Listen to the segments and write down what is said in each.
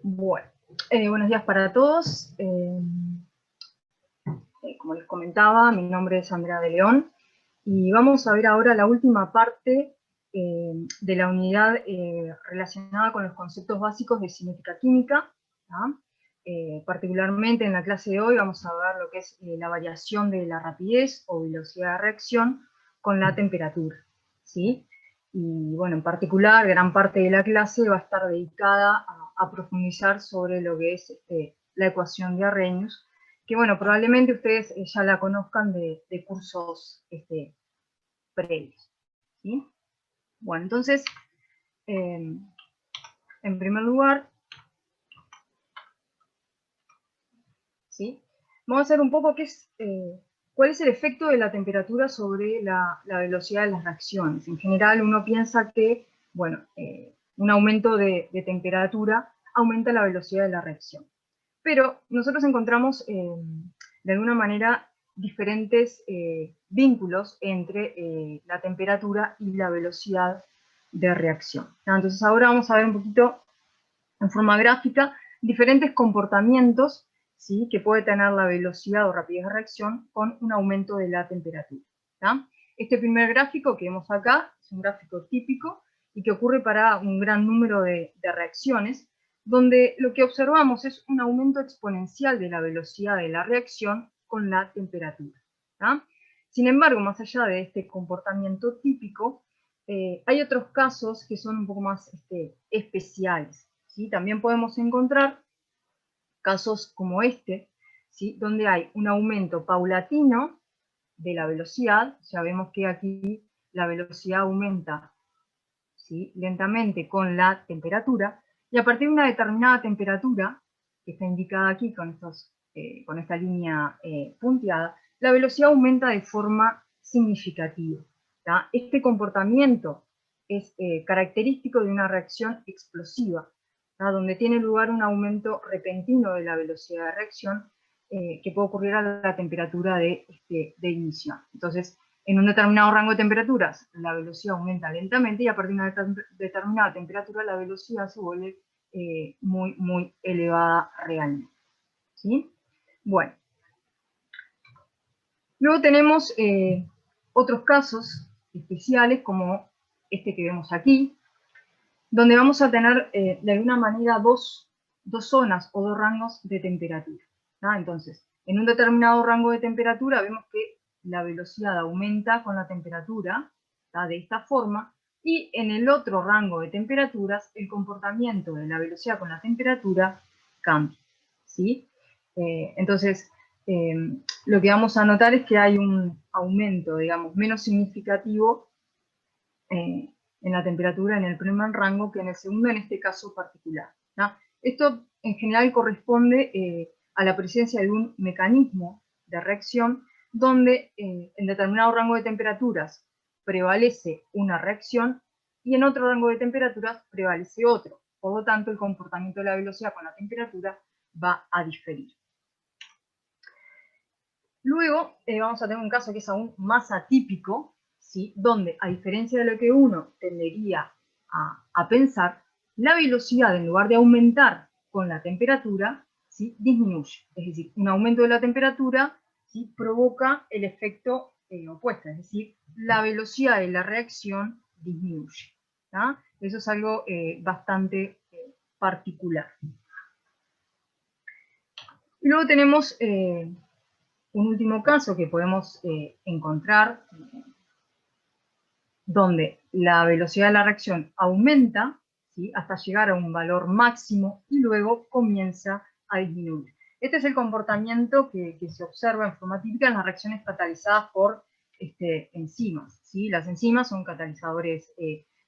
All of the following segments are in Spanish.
Bueno, buenos días para todos. Como les comentaba, mi nombre es Andrea de León y vamos a ver ahora la última parte de la unidad relacionada con los conceptos básicos de cinética química. Particularmente en la clase de hoy vamos a ver lo que es la variación de la rapidez o velocidad de reacción con la temperatura, ¿sí? Y bueno, en particular, gran parte de la clase va a estar dedicada a profundizar sobre lo que es la ecuación de Arrhenius, que bueno, probablemente ustedes ya la conozcan de cursos previos, ¿sí? Bueno, entonces, en primer lugar, ¿sí? Vamos a hacer un poco cuál es el efecto de la temperatura sobre la velocidad de las reacciones. En general, uno piensa que, bueno, un aumento de temperatura aumenta la velocidad de la reacción. Pero nosotros encontramos, de alguna manera, diferentes vínculos entre la temperatura y la velocidad de reacción. Entonces ahora vamos a ver un poquito, en forma gráfica, diferentes comportamientos, ¿sí?, que puede tener la velocidad o rapidez de reacción con un aumento de la temperatura. ¿tá? Este primer gráfico que vemos acá es un gráfico típico y que ocurre para un gran número de reacciones, donde lo que observamos es un aumento exponencial de la velocidad de la reacción con la temperatura. ¿tá? Sin embargo, más allá de este comportamiento típico, hay otros casos que son un poco más especiales. ¿sí? También podemos encontrar casos como este, ¿sí?, donde hay un aumento paulatino de la velocidad. Ya vemos que aquí la velocidad aumenta, ¿sí?, lentamente con la temperatura, y a partir de una determinada temperatura, que está indicada aquí con esta línea punteada, la velocidad aumenta de forma significativa. ¿tá? Este comportamiento es característico de una reacción explosiva, ¿tá? donde tiene lugar un aumento repentino de la velocidad de reacción que puede ocurrir a la temperatura de inicio. Entonces, en un determinado rango de temperaturas, la velocidad aumenta lentamente y a partir de una determinada temperatura la velocidad se vuelve muy, muy elevada realmente. ¿sí? Bueno. Luego tenemos otros casos especiales como este que vemos aquí, donde vamos a tener de alguna manera dos zonas o dos rangos de temperatura. ¿tá? Entonces, en un determinado rango de temperatura vemos que la velocidad aumenta con la temperatura, ¿tá? de esta forma, y en el otro rango de temperaturas el comportamiento de la velocidad con la temperatura cambia. ¿sí? Entonces, lo que vamos a notar es que hay un aumento, digamos, menos significativo en la temperatura en el primer rango que en el segundo, en este caso particular. ¿no? Esto en general corresponde a la presencia de un mecanismo de reacción donde en determinado rango de temperaturas prevalece una reacción y en otro rango de temperaturas prevalece otro. Por lo tanto, el comportamiento de la velocidad con la temperatura va a diferir. Luego vamos a tener un caso que es aún más atípico, ¿sí? donde, a diferencia de lo que uno tendería a pensar, la velocidad, en lugar de aumentar con la temperatura, ¿sí? disminuye. Es decir, un aumento de la temperatura, ¿sí? provoca el efecto opuesto, es decir, la velocidad de la reacción disminuye. ¿tá? Eso es algo bastante particular. Y luego tenemos un último caso que podemos encontrar donde la velocidad de la reacción aumenta, ¿sí? hasta llegar a un valor máximo y luego comienza a disminuir. Este es el comportamiento que se observa en forma típica en las reacciones catalizadas por enzimas. ¿sí? Las enzimas son catalizadores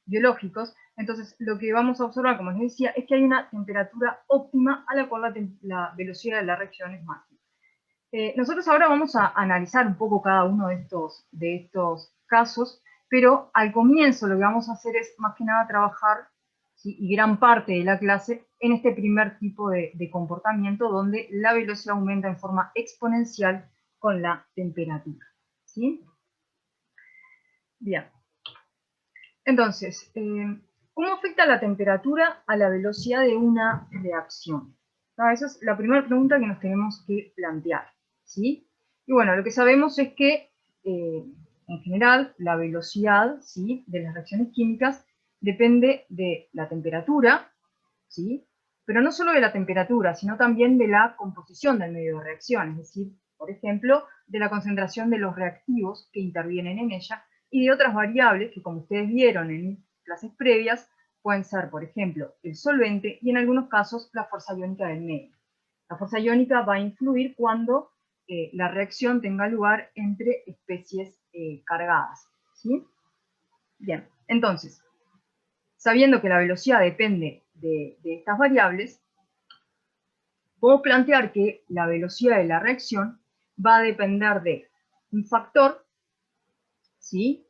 biológicos, entonces lo que vamos a observar, como les decía, es que hay una temperatura óptima a la cual la velocidad de la reacción es máxima. Nosotros ahora vamos a analizar un poco cada uno de estos casos, pero al comienzo lo que vamos a hacer es más que nada trabajar, ¿sí? y gran parte de la clase, en este primer tipo de comportamiento donde la velocidad aumenta en forma exponencial con la temperatura. ¿sí? Bien. Entonces, ¿Cómo afecta la temperatura a la velocidad de una reacción? Esa es la primera pregunta que nos tenemos que plantear, ¿sí? Y bueno, lo que sabemos es que, en general, la velocidad, ¿sí?, de las reacciones químicas depende de la temperatura, ¿sí? Pero no solo de la temperatura, sino también de la composición del medio de reacción, es decir, por ejemplo, de la concentración de los reactivos que intervienen en ella y de otras variables que, como ustedes vieron en clases previas, pueden ser, por ejemplo, el solvente y en algunos casos la fuerza iónica del medio. La fuerza iónica va a influir cuando la reacción tenga lugar entre especies cargadas, ¿sí? Bien, entonces, sabiendo que la velocidad depende de estas variables, puedo plantear que la velocidad de la reacción va a depender de un factor, ¿sí?,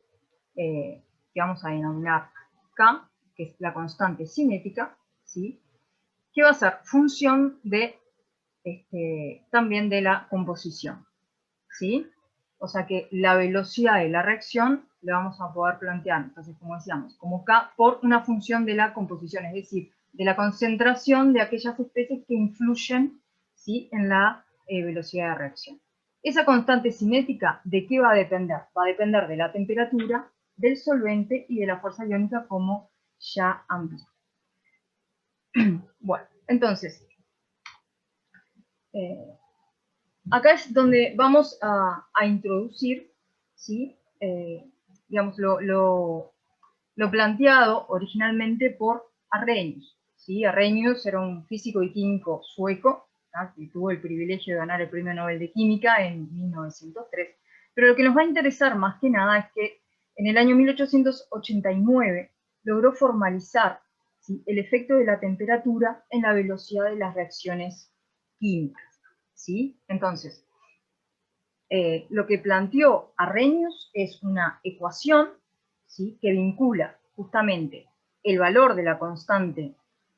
que vamos a denominar K, que es la constante cinética, ¿sí?, que va a ser función de también de la composición, ¿sí? O sea que la velocidad de la reacción la vamos a poder plantear, entonces, como decíamos, como K por una función de la composición, es decir, de la concentración de aquellas especies que influyen, ¿sí?, en la velocidad de reacción. Esa constante cinética, ¿de qué va a depender? Va a depender de la temperatura, del solvente y de la fuerza iónica, como ya han visto. Bueno, entonces, acá es donde vamos a introducir, ¿sí?, digamos, lo planteado originalmente por Arrhenius, ¿sí? Arrhenius era un físico y químico sueco, ¿tá?, que tuvo el privilegio de ganar el Premio Nobel de Química en 1903. Pero lo que nos va a interesar más que nada es que en el año 1889 logró formalizar, ¿sí?, el efecto de la temperatura en la velocidad de las reacciones químicas, ¿sí? Entonces, lo que planteó Arrhenius es una ecuación, ¿sí?, que vincula justamente el valor de la constante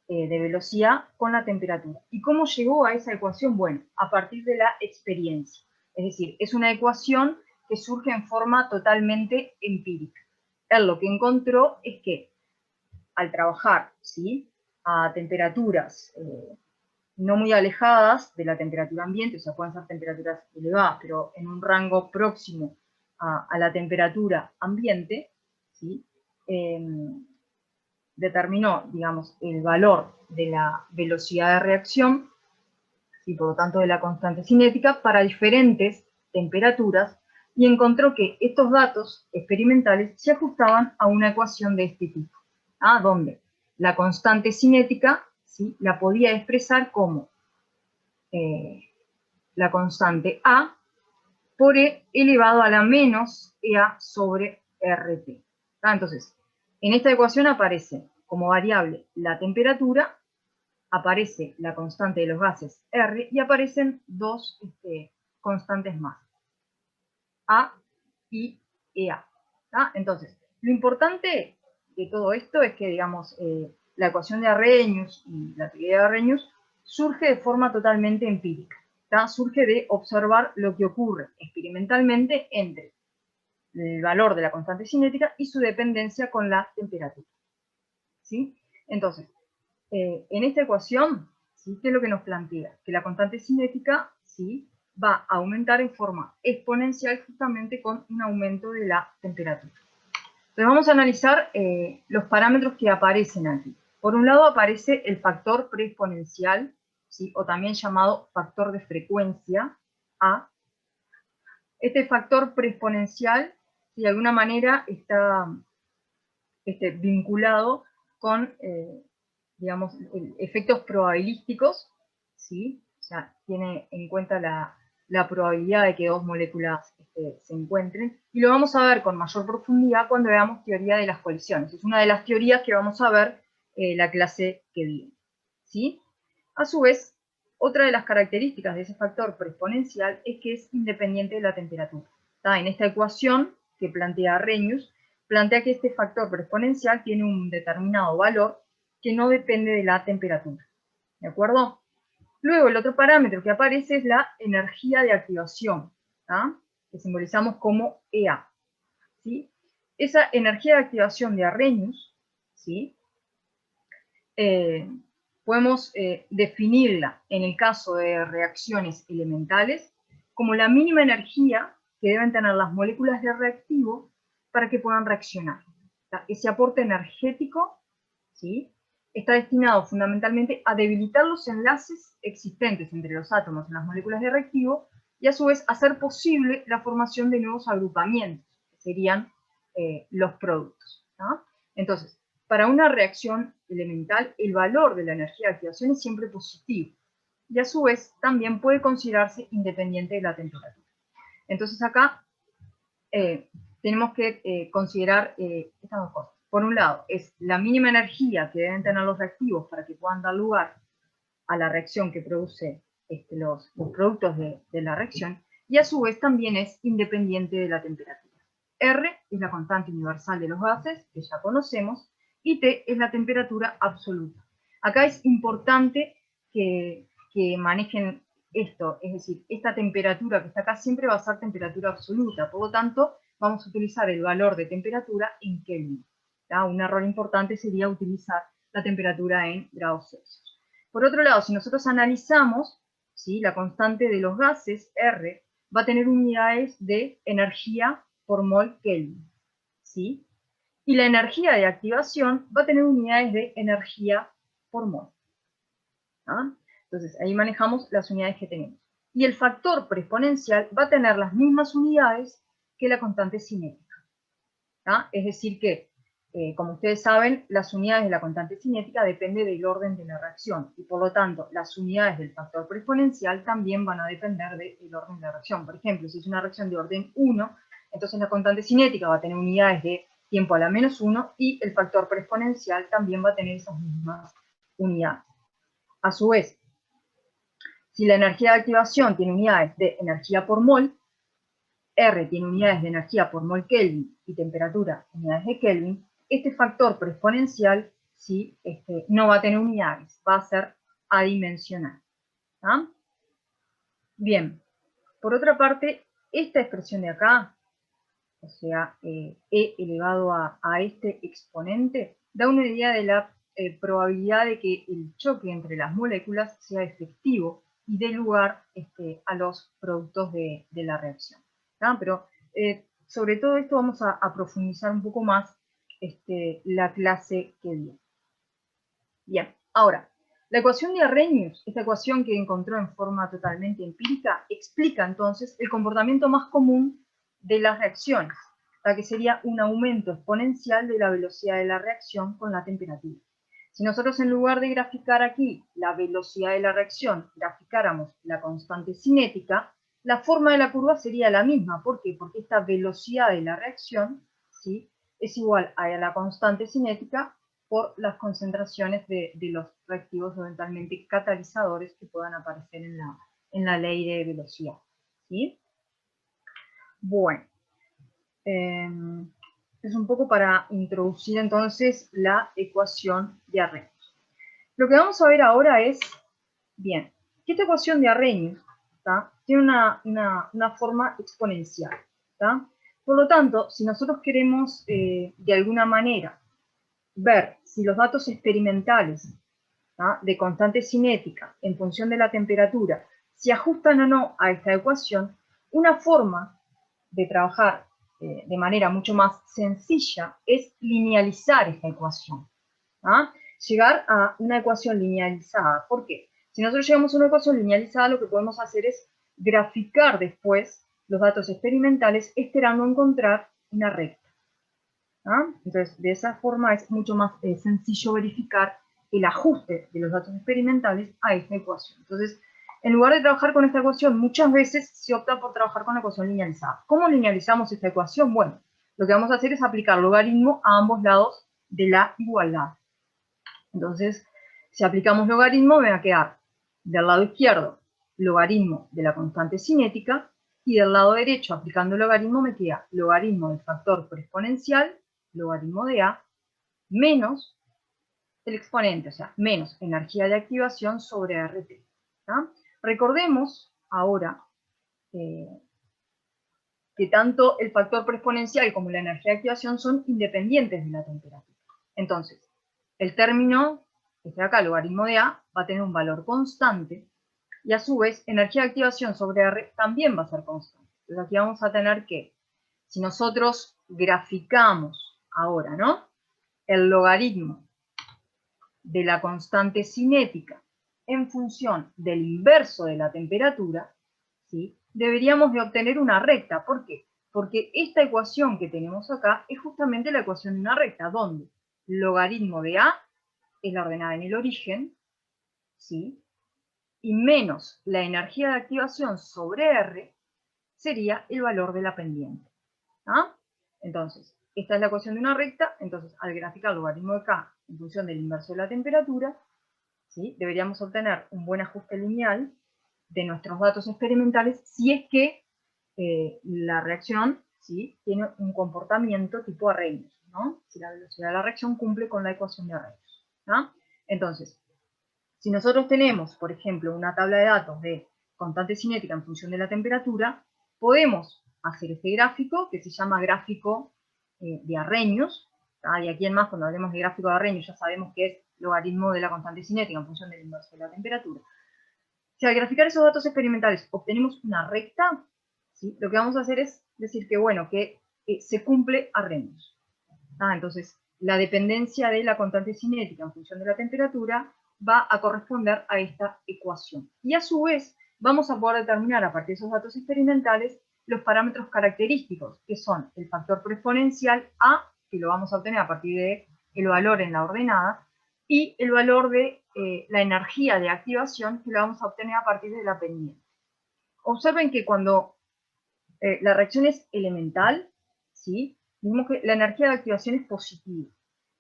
de velocidad con la temperatura. ¿Y cómo llegó a esa ecuación? Bueno, a partir de la experiencia. Es decir, es una ecuación que surge en forma totalmente empírica. Él lo que encontró es que al trabajar, ¿sí?, a temperaturas no muy alejadas de la temperatura ambiente, o sea, pueden ser temperaturas elevadas, pero en un rango próximo a la temperatura ambiente, ¿sí?, determinó, digamos, el valor de la velocidad de reacción, y por lo tanto de la constante cinética, para diferentes temperaturas, y encontró que estos datos experimentales se ajustaban a una ecuación de este tipo, donde la constante cinética, ¿sí?, la podía expresar como la constante A por E elevado a la menos EA sobre RT. Entonces, en esta ecuación aparece como variable la temperatura, aparece la constante de los gases R y aparecen dos constantes más, A y EA. Entonces, lo importante de todo esto es que, digamos, la ecuación de Arrhenius y la teoría de Arrhenius surge de forma totalmente empírica. Surge de observar lo que ocurre experimentalmente entre el valor de la constante cinética y su dependencia con la temperatura, ¿sí? Entonces, en esta ecuación, ¿sí?, ¿qué es lo que nos plantea? Que la constante cinética, ¿sí?, va a aumentar en forma exponencial justamente con un aumento de la temperatura. Entonces vamos a analizar los parámetros que aparecen aquí. Por un lado aparece el factor preexponencial, ¿sí?, o también llamado factor de frecuencia, A. Este factor preexponencial, de alguna manera, está vinculado con, digamos, efectos probabilísticos, ¿sí? O sea, tiene en cuenta la probabilidad de que dos moléculas se encuentren, y lo vamos a ver con mayor profundidad cuando veamos teoría de las colisiones. Es una de las teorías que vamos a ver la clase que viene, ¿sí? A su vez, otra de las características de ese factor preexponencial es que es independiente de la temperatura. En esta ecuación que plantea Arrhenius, plantea que este factor preexponencial tiene un determinado valor que no depende de la temperatura, ¿de acuerdo? Luego, el otro parámetro que aparece es la energía de activación, que simbolizamos como EA, ¿sí? Esa energía de activación de Arrhenius, ¿sí?, podemos definirla, en el caso de reacciones elementales, como la mínima energía que deben tener las moléculas de reactivo para que puedan reaccionar. Ese aporte energético, ¿sí?, está destinado fundamentalmente a debilitar los enlaces existentes entre los átomos en las moléculas de reactivo y a su vez hacer posible la formación de nuevos agrupamientos, que serían los productos, ¿no? Entonces, para una reacción elemental, el valor de la energía de activación es siempre positivo y a su vez también puede considerarse independiente de la temperatura. Entonces acá tenemos que considerar estas dos cosas. Por un lado, es la mínima energía que deben tener los reactivos para que puedan dar lugar a la reacción que produce los productos de la reacción, y a su vez también es independiente de la temperatura. R es la constante universal de los gases, que ya conocemos, y T es la temperatura absoluta. Acá es importante que manejen esto, es decir, esta temperatura que está acá siempre va a ser temperatura absoluta, por lo tanto, vamos a utilizar el valor de temperatura en Kelvin. Un error importante sería utilizar la temperatura en grados Celsius. Por otro lado, si nosotros analizamos, ¿sí?, la constante de los gases, R, va a tener unidades de energía por mol Kelvin, ¿sí? Y la energía de activación va a tener unidades de energía por mol. ¿Ah? Entonces, ahí manejamos las unidades que tenemos. Y el factor preexponencial va a tener las mismas unidades que la constante cinética. ¿Ah? Es decir que, como ustedes saben, las unidades de la constante cinética dependen del orden de la reacción, y por lo tanto, las unidades del factor preexponencial también van a depender del orden de la reacción. Por ejemplo, si es una reacción de orden 1, entonces la constante cinética va a tener unidades de tiempo a la menos 1, y el factor preexponencial también va a tener esas mismas unidades. A su vez, si la energía de activación tiene unidades de energía por mol, R tiene unidades de energía por mol Kelvin y temperatura unidades de Kelvin, este factor preexponencial, ¿sí?, no va a tener unidades, va a ser adimensional. ¿Ah? Bien, por otra parte, esta expresión de acá, o sea, E elevado a este exponente, da una idea de la probabilidad de que el choque entre las moléculas sea efectivo y dé lugar a los productos de la reacción. ¿Ah? Pero sobre todo esto vamos a profundizar un poco más la clase que viene. Bien, ahora, la ecuación de Arrhenius, esta ecuación que encontró en forma totalmente empírica, explica entonces el comportamiento más común de las reacciones, la que sería un aumento exponencial de la velocidad de la reacción con la temperatura. Si nosotros en lugar de graficar aquí la velocidad de la reacción, graficáramos la constante cinética, la forma de la curva sería la misma. ¿Por qué? Porque esta velocidad de la reacción, ¿sí?, es igual a la constante cinética por las concentraciones de los reactivos eventualmente catalizadores que puedan aparecer en la ley de velocidad. ¿Sí? Bueno, es un poco para introducir entonces la ecuación de Arrhenius. Lo que vamos a ver ahora es, bien, que esta ecuación de Arrhenius tiene una forma exponencial. Por lo tanto, si nosotros queremos de alguna manera ver si los datos experimentales de constante cinética en función de la temperatura se ajustan o no a esta ecuación, una forma de trabajar de manera mucho más sencilla es linealizar esta ecuación. Llegar a una ecuación linealizada. ¿Por qué? Si nosotros llegamos a una ecuación linealizada, lo que podemos hacer es graficar después los datos experimentales esperando encontrar una recta. Entonces, de esa forma es mucho más sencillo verificar el ajuste de los datos experimentales a esta ecuación. Entonces, en lugar de trabajar con esta ecuación, muchas veces se opta por trabajar con la ecuación linealizada. ¿Cómo linealizamos esta ecuación? Bueno, lo que vamos a hacer es aplicar logaritmo a ambos lados de la igualdad. Entonces, si aplicamos logaritmo, me va a quedar del lado izquierdo logaritmo de la constante cinética, y del lado derecho, aplicando logaritmo, me queda logaritmo del factor preexponencial, logaritmo de A, menos el exponente, o sea, menos energía de activación sobre RT. Recordemos ahora que tanto el factor preexponencial como la energía de activación son independientes de la temperatura. Entonces, el término este de acá, logaritmo de A, va a tener un valor constante, y a su vez, energía de activación sobre R también va a ser constante. Entonces aquí vamos a tener que, si nosotros graficamos ahora, ¿no?, el logaritmo de la constante cinética en función del inverso de la temperatura, ¿sí?, deberíamos de obtener una recta. ¿Por qué? Porque esta ecuación que tenemos acá es justamente la ecuación de una recta, donde logaritmo de A es la ordenada en el origen, ¿sí?, y menos la energía de activación sobre R sería el valor de la pendiente. ¿Ah? Entonces, esta es la ecuación de una recta. Entonces, al graficar el logaritmo de K en función del inverso de la temperatura, ¿sí?, deberíamos obtener un buen ajuste lineal de nuestros datos experimentales si es que la reacción, ¿sí?, tiene un comportamiento tipo Arrhenius, ¿no? Si la velocidad de la reacción cumple con la ecuación de Arrhenius. ¿Ah? Entonces, si nosotros tenemos, por ejemplo, una tabla de datos de constante cinética en función de la temperatura, podemos hacer este gráfico, que se llama gráfico de Arrhenius. De aquí en más, cuando hablemos de gráfico de Arrhenius, ya sabemos que es logaritmo de la constante cinética en función del inverso de la temperatura. Si al graficar esos datos experimentales obtenemos una recta, ¿sí?, lo que vamos a hacer es decir que, bueno, que se cumple Arrhenius. Entonces, la dependencia de la constante cinética en función de la temperatura va a corresponder a esta ecuación. Y a su vez, vamos a poder determinar a partir de esos datos experimentales los parámetros característicos, que son el factor preexponencial A, que lo vamos a obtener a partir del valor en la ordenada, y el valor de la energía de activación, que lo vamos a obtener a partir de la pendiente. Observen que cuando la reacción es elemental, ¿sí?, vimos que la energía de activación es positiva.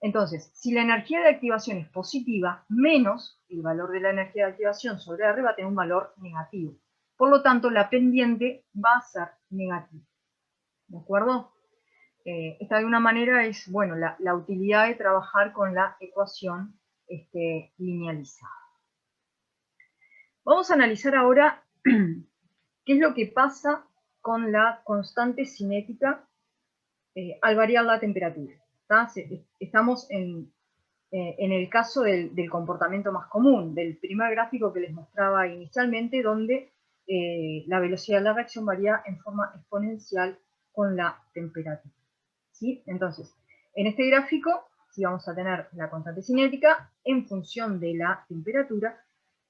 Entonces, si la energía de activación es positiva, menos el valor de la energía de activación sobre R va a tener un valor negativo. Por lo tanto, la pendiente va a ser negativa. ¿De acuerdo? Esta de alguna manera es, bueno, la utilidad de trabajar con la ecuación linealizada. Vamos a analizar ahora qué es lo que pasa con la constante cinética al variar la temperatura. Estamos en el caso del comportamiento más común, del primer gráfico que les mostraba inicialmente, donde la velocidad de la reacción varía en forma exponencial con la temperatura. ¿Sí? Entonces, en este gráfico sí vamos a tener la constante cinética en función de la temperatura,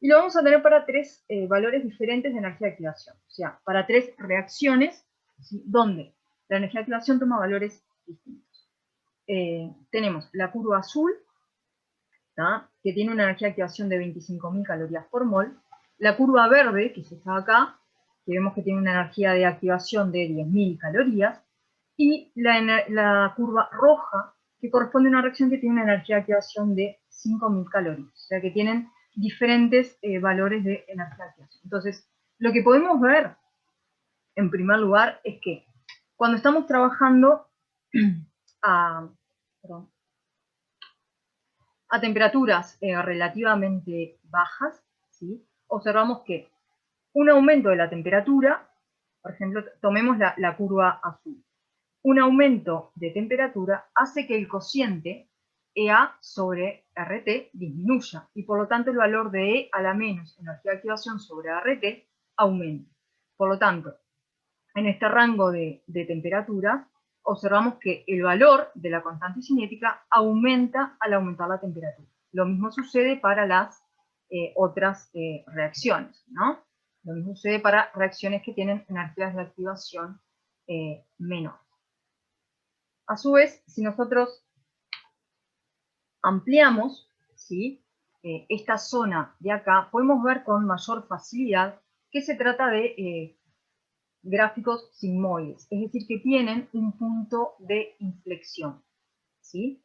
y lo vamos a tener para tres valores diferentes de energía de activación, o sea, para tres reacciones, ¿sí?, donde la energía de activación toma valores distintos. Tenemos la curva azul, que tiene una energía de activación de 25.000 calorías por mol, la curva verde, que es esta acá, que vemos que tiene una energía de activación de 10.000 calorías, y la curva roja, que corresponde a una reacción que tiene una energía de activación de 5.000 calorías, o sea que tienen diferentes valores de energía de activación. Entonces, lo que podemos ver, en primer lugar, es que cuando estamos trabajando a temperaturas relativamente bajas, ¿sí?, observamos que un aumento de la temperatura, por ejemplo, tomemos la curva azul, un aumento de temperatura hace que el cociente EA sobre RT disminuya, y por lo tanto el valor de E a la menos energía de activación sobre RT aumenta. Por lo tanto, en este rango de temperaturas, observamos que el valor de la constante cinética aumenta al aumentar la temperatura. Lo mismo sucede para las otras reacciones, ¿no? Lo mismo sucede para reacciones que tienen energías de activación menores. A su vez, si nosotros ampliamos, ¿sí?, esta zona de acá, podemos ver con mayor facilidad que se trata de gráficos sigmoides, es decir, que tienen un punto de inflexión, ¿sí?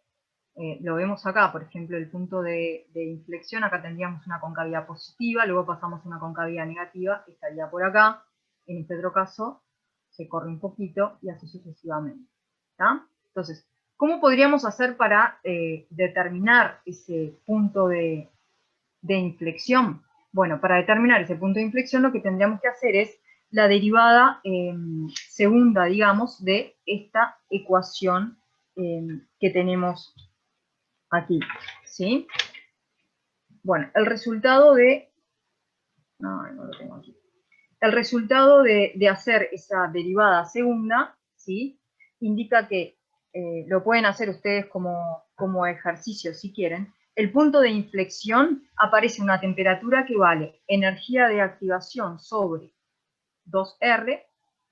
Lo vemos acá, por ejemplo, el punto de inflexión, acá tendríamos una concavidad positiva, luego pasamos a una concavidad negativa, que estaría por acá. En este otro caso se corre un poquito y así sucesivamente, ¿tá? Entonces, ¿cómo podríamos hacer para determinar ese punto de inflexión? Bueno, para determinar ese punto de inflexión lo que tendríamos que hacer es la derivada segunda, digamos, de esta ecuación que tenemos aquí, ¿sí? Bueno, el resultado de... No lo tengo aquí. El resultado de hacer esa derivada segunda, ¿sí? Indica que lo pueden hacer ustedes como ejercicio si quieren. El punto de inflexión aparece una temperatura que vale energía de activación sobre 2R,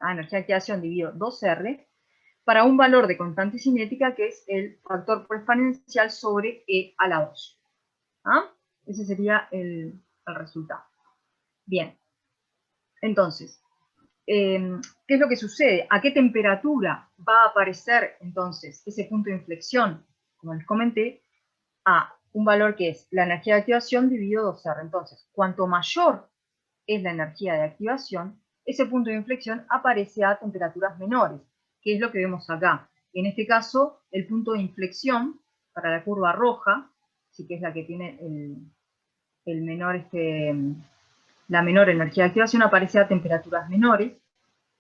energía de activación dividido 2R, para un valor de constante cinética que es el factor exponencial sobre E a la 2. ¿Ah? Ese sería el resultado. Bien. Entonces, ¿qué es lo que sucede? ¿A qué temperatura va a aparecer entonces ese punto de inflexión? Como les comenté, a un valor que es la energía de activación dividido 2R. Entonces, cuanto mayor es la energía de activación, ese punto de inflexión aparece a temperaturas menores, que es lo que vemos acá. En este caso, el punto de inflexión para la curva roja, sí que es la que tiene el menor, la menor energía de activación, aparece a temperaturas menores.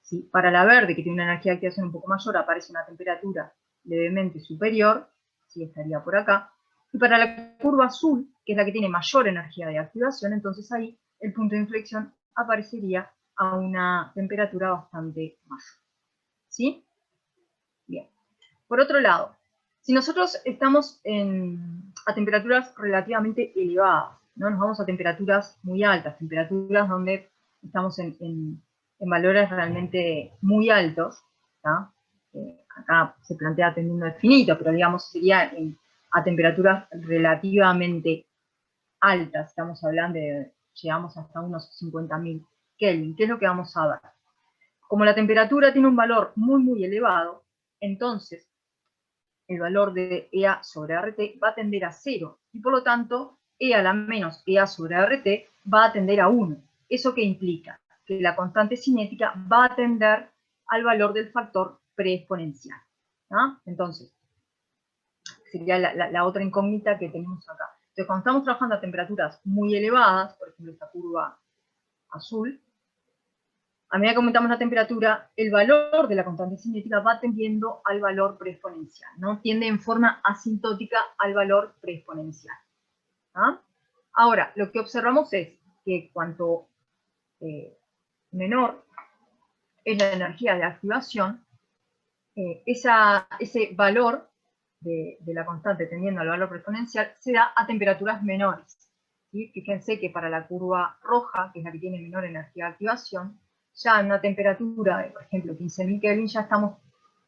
¿Sí? Para la verde, que tiene una energía de activación un poco mayor, aparece una temperatura levemente superior, ¿sí? Estaría por acá. Y para la curva azul, que es la que tiene mayor energía de activación, entonces ahí el punto de inflexión aparecería a una temperatura bastante mayor. ¿Sí? Bien. Por otro lado, si nosotros estamos a temperaturas relativamente elevadas, ¿no? Nos vamos a temperaturas muy altas, temperaturas donde estamos en valores realmente muy altos, acá se plantea tendiendo al finito, pero digamos sería a temperaturas relativamente altas, estamos hablando de, llegamos hasta unos 50.000 Kelvin. ¿Qué es lo que vamos a ver? Como la temperatura tiene un valor muy elevado, entonces el valor de EA sobre RT va a tender a 0, y por lo tanto, E a la menos EA sobre RT va a tender a 1. ¿Eso qué implica? Que la constante cinética va a tender al valor del factor preexponencial. ¿Ah? Entonces, sería la otra incógnita que tenemos acá. Entonces, cuando estamos trabajando a temperaturas muy elevadas, por ejemplo, esta curva azul, a medida que aumentamos la temperatura, el valor de la constante cinética va tendiendo al valor preexponencial, ¿no? Tiende en forma asintótica al valor preexponencial. ¿Ah? Ahora, lo que observamos es que cuanto menor es la energía de activación, ese valor de la constante tendiendo al valor preexponencial se da a temperaturas menores. ¿Sí? Fíjense que para la curva roja, que es la que tiene menor energía de activación, ya en una temperatura de, por ejemplo, 15.000 Kelvin, ya estamos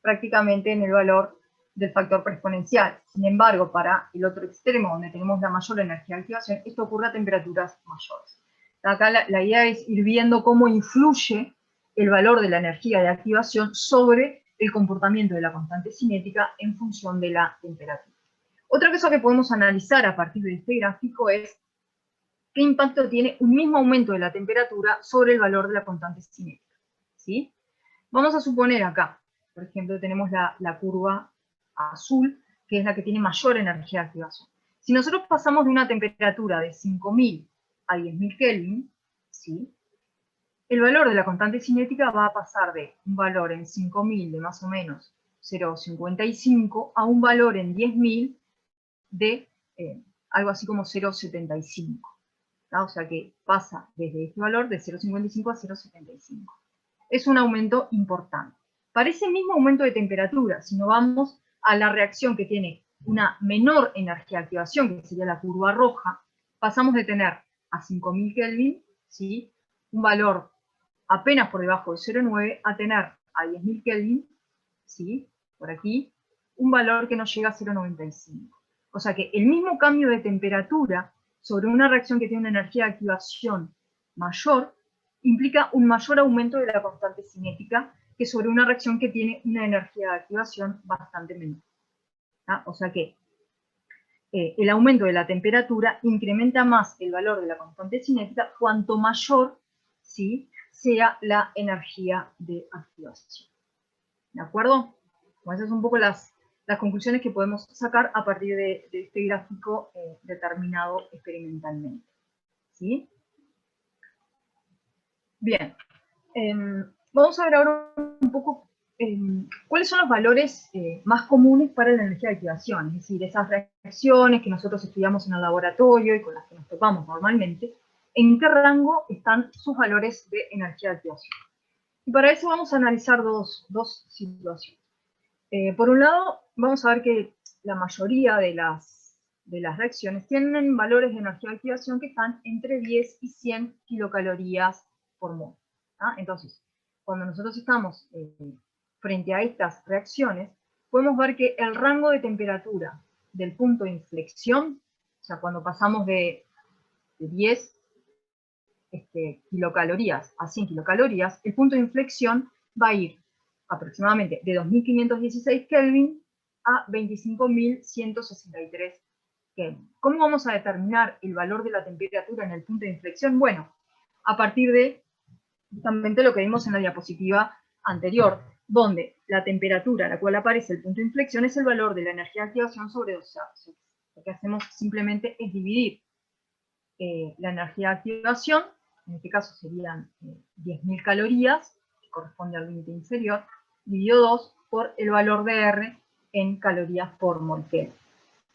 prácticamente en el valor del factor preexponencial. Sin embargo, para el otro extremo, donde tenemos la mayor energía de activación, esto ocurre a temperaturas mayores. Acá la idea es ir viendo cómo influye el valor de la energía de activación sobre el comportamiento de la constante cinética en función de la temperatura. Otra cosa que podemos analizar a partir de este gráfico es qué impacto tiene un mismo aumento de la temperatura sobre el valor de la constante cinética. ¿Sí? Vamos a suponer acá, por ejemplo, tenemos la curva azul, que es la que tiene mayor energía de activación. Si nosotros pasamos de una temperatura de 5.000 a 10.000 Kelvin, ¿sí? El valor de la constante cinética va a pasar de un valor en 5.000 de más o menos 0,55 a un valor en 10.000 de algo así como 0,75. O sea que pasa desde este valor de 0,55 a 0,75. Es un aumento importante. Para ese mismo aumento de temperatura, si no vamos a la reacción que tiene una menor energía de activación, que sería la curva roja, pasamos de tener a 5.000 Kelvin, ¿sí? Un valor apenas por debajo de 0,9, a tener a 10.000 Kelvin, ¿sí? Por aquí, un valor que no llega a 0,95. O sea que el mismo cambio de temperatura sobre una reacción que tiene una energía de activación mayor, implica un mayor aumento de la constante cinética que sobre una reacción que tiene una energía de activación bastante menor. ¿Ah? O sea que el aumento de la temperatura incrementa más el valor de la constante cinética cuanto mayor, ¿sí?, sea la energía de activación. ¿De acuerdo? Bueno, esas son un poco las conclusiones que podemos sacar a partir de este gráfico determinado experimentalmente. ¿Sí? Bien. Vamos a ver ahora un poco ¿cuáles son los valores más comunes para la energía de activación? Es decir, esas reacciones que nosotros estudiamos en el laboratorio y con las que nos topamos normalmente, ¿en qué rango están sus valores de energía de activación? Y para eso vamos a analizar dos situaciones. Por un lado, vamos a ver que la mayoría de las reacciones tienen valores de energía de activación que están entre 10 y 100 kilocalorías por mol. Entonces, cuando nosotros estamos frente a estas reacciones, podemos ver que el rango de temperatura del punto de inflexión, o sea, cuando pasamos de 10 kilocalorías a 100 kilocalorías, el punto de inflexión va a ir aproximadamente de 2516 Kelvin a 25.163 Kelvin. ¿Cómo vamos a determinar el valor de la temperatura en el punto de inflexión? Bueno, a partir de justamente lo que vimos en la diapositiva anterior, donde la temperatura a la cual aparece el punto de inflexión es el valor de la energía de activación sobre 2 Celsius. Lo que hacemos simplemente es dividir la energía de activación, en este caso serían 10.000 calorías, que corresponde al límite inferior, dividido 2 por el valor de R en calorías por mol Kelvin.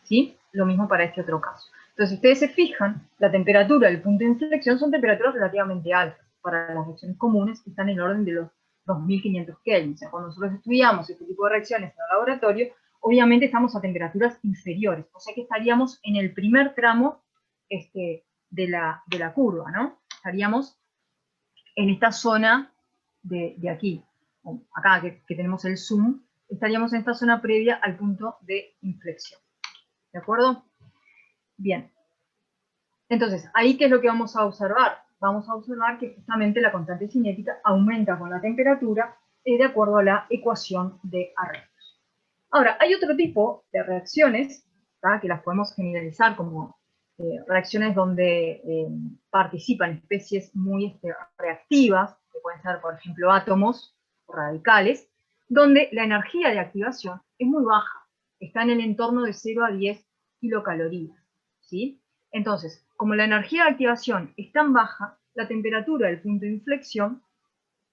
¿Sí? Lo mismo para este otro caso. Entonces, si ustedes se fijan, la temperatura del punto de inflexión son temperaturas relativamente altas para las reacciones comunes, que están en el orden de los 2.500 Kelvin. O sea, cuando nosotros estudiamos este tipo de reacciones en el laboratorio, obviamente estamos a temperaturas inferiores, o sea que estaríamos en el primer tramo de la curva, ¿no? Estaríamos en esta zona de aquí, acá que tenemos el zoom, estaríamos en esta zona previa al punto de inflexión. ¿De acuerdo? Bien. Entonces, ahí, ¿qué es lo que vamos a observar? Vamos a observar que justamente la constante cinética aumenta con la temperatura de acuerdo a la ecuación de Arrhenius. Ahora, hay otro tipo de reacciones, que las podemos generalizar como reacciones donde participan especies muy reactivas, que pueden ser, por ejemplo, átomos o radicales, donde la energía de activación es muy baja, está en el entorno de 0 a 10 kilocalorías, ¿sí? Entonces, como la energía de activación es tan baja, la temperatura del punto de inflexión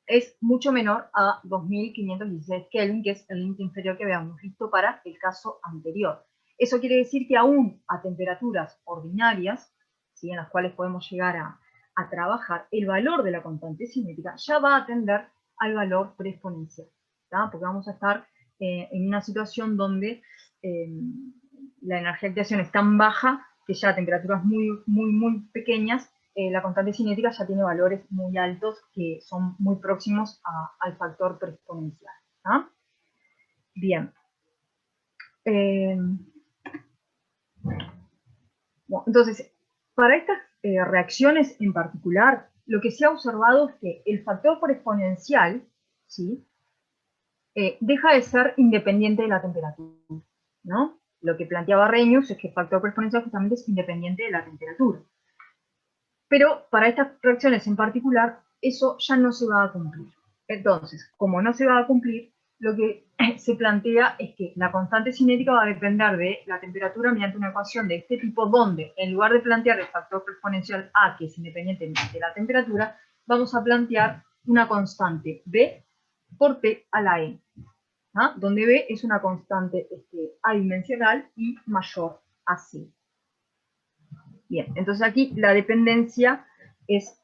es mucho menor a 2516 Kelvin, que es el límite inferior que habíamos visto para el caso anterior. Eso quiere decir que aún a temperaturas ordinarias, ¿sí?, en las cuales podemos llegar a trabajar, el valor de la constante cinética ya va a tender al valor preexponencial, porque vamos a estar en una situación donde la energía de activación es tan baja que ya a temperaturas muy pequeñas la constante cinética ya tiene valores muy altos que son muy próximos al factor preexponencial. Bien. Bueno, entonces, para estas reacciones en particular, lo que se ha observado es que el factor preexponencial, ¿sí?, deja de ser independiente de la temperatura, ¿no? Lo que planteaba Arrhenius es que el factor preexponencial justamente es independiente de la temperatura. Pero para estas reacciones en particular, eso ya no se va a cumplir. Entonces, como no se va a cumplir, lo que se plantea es que la constante cinética va a depender de la temperatura mediante una ecuación de este tipo, donde en lugar de plantear el factor exponencial A, que es independiente de la temperatura, vamos a plantear una constante B por T a la N, donde B es una constante adimensional y mayor a C. Bien, entonces aquí la dependencia es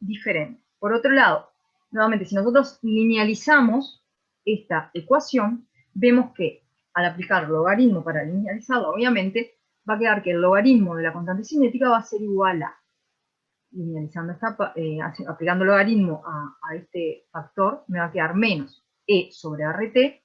diferente. Por otro lado, nuevamente, si nosotros linealizamos esta ecuación, vemos que al aplicar logaritmo para linealizarlo, obviamente, va a quedar que el logaritmo de la constante cinética va a ser igual a, linealizando aplicando logaritmo a este factor, me va a quedar menos E sobre RT,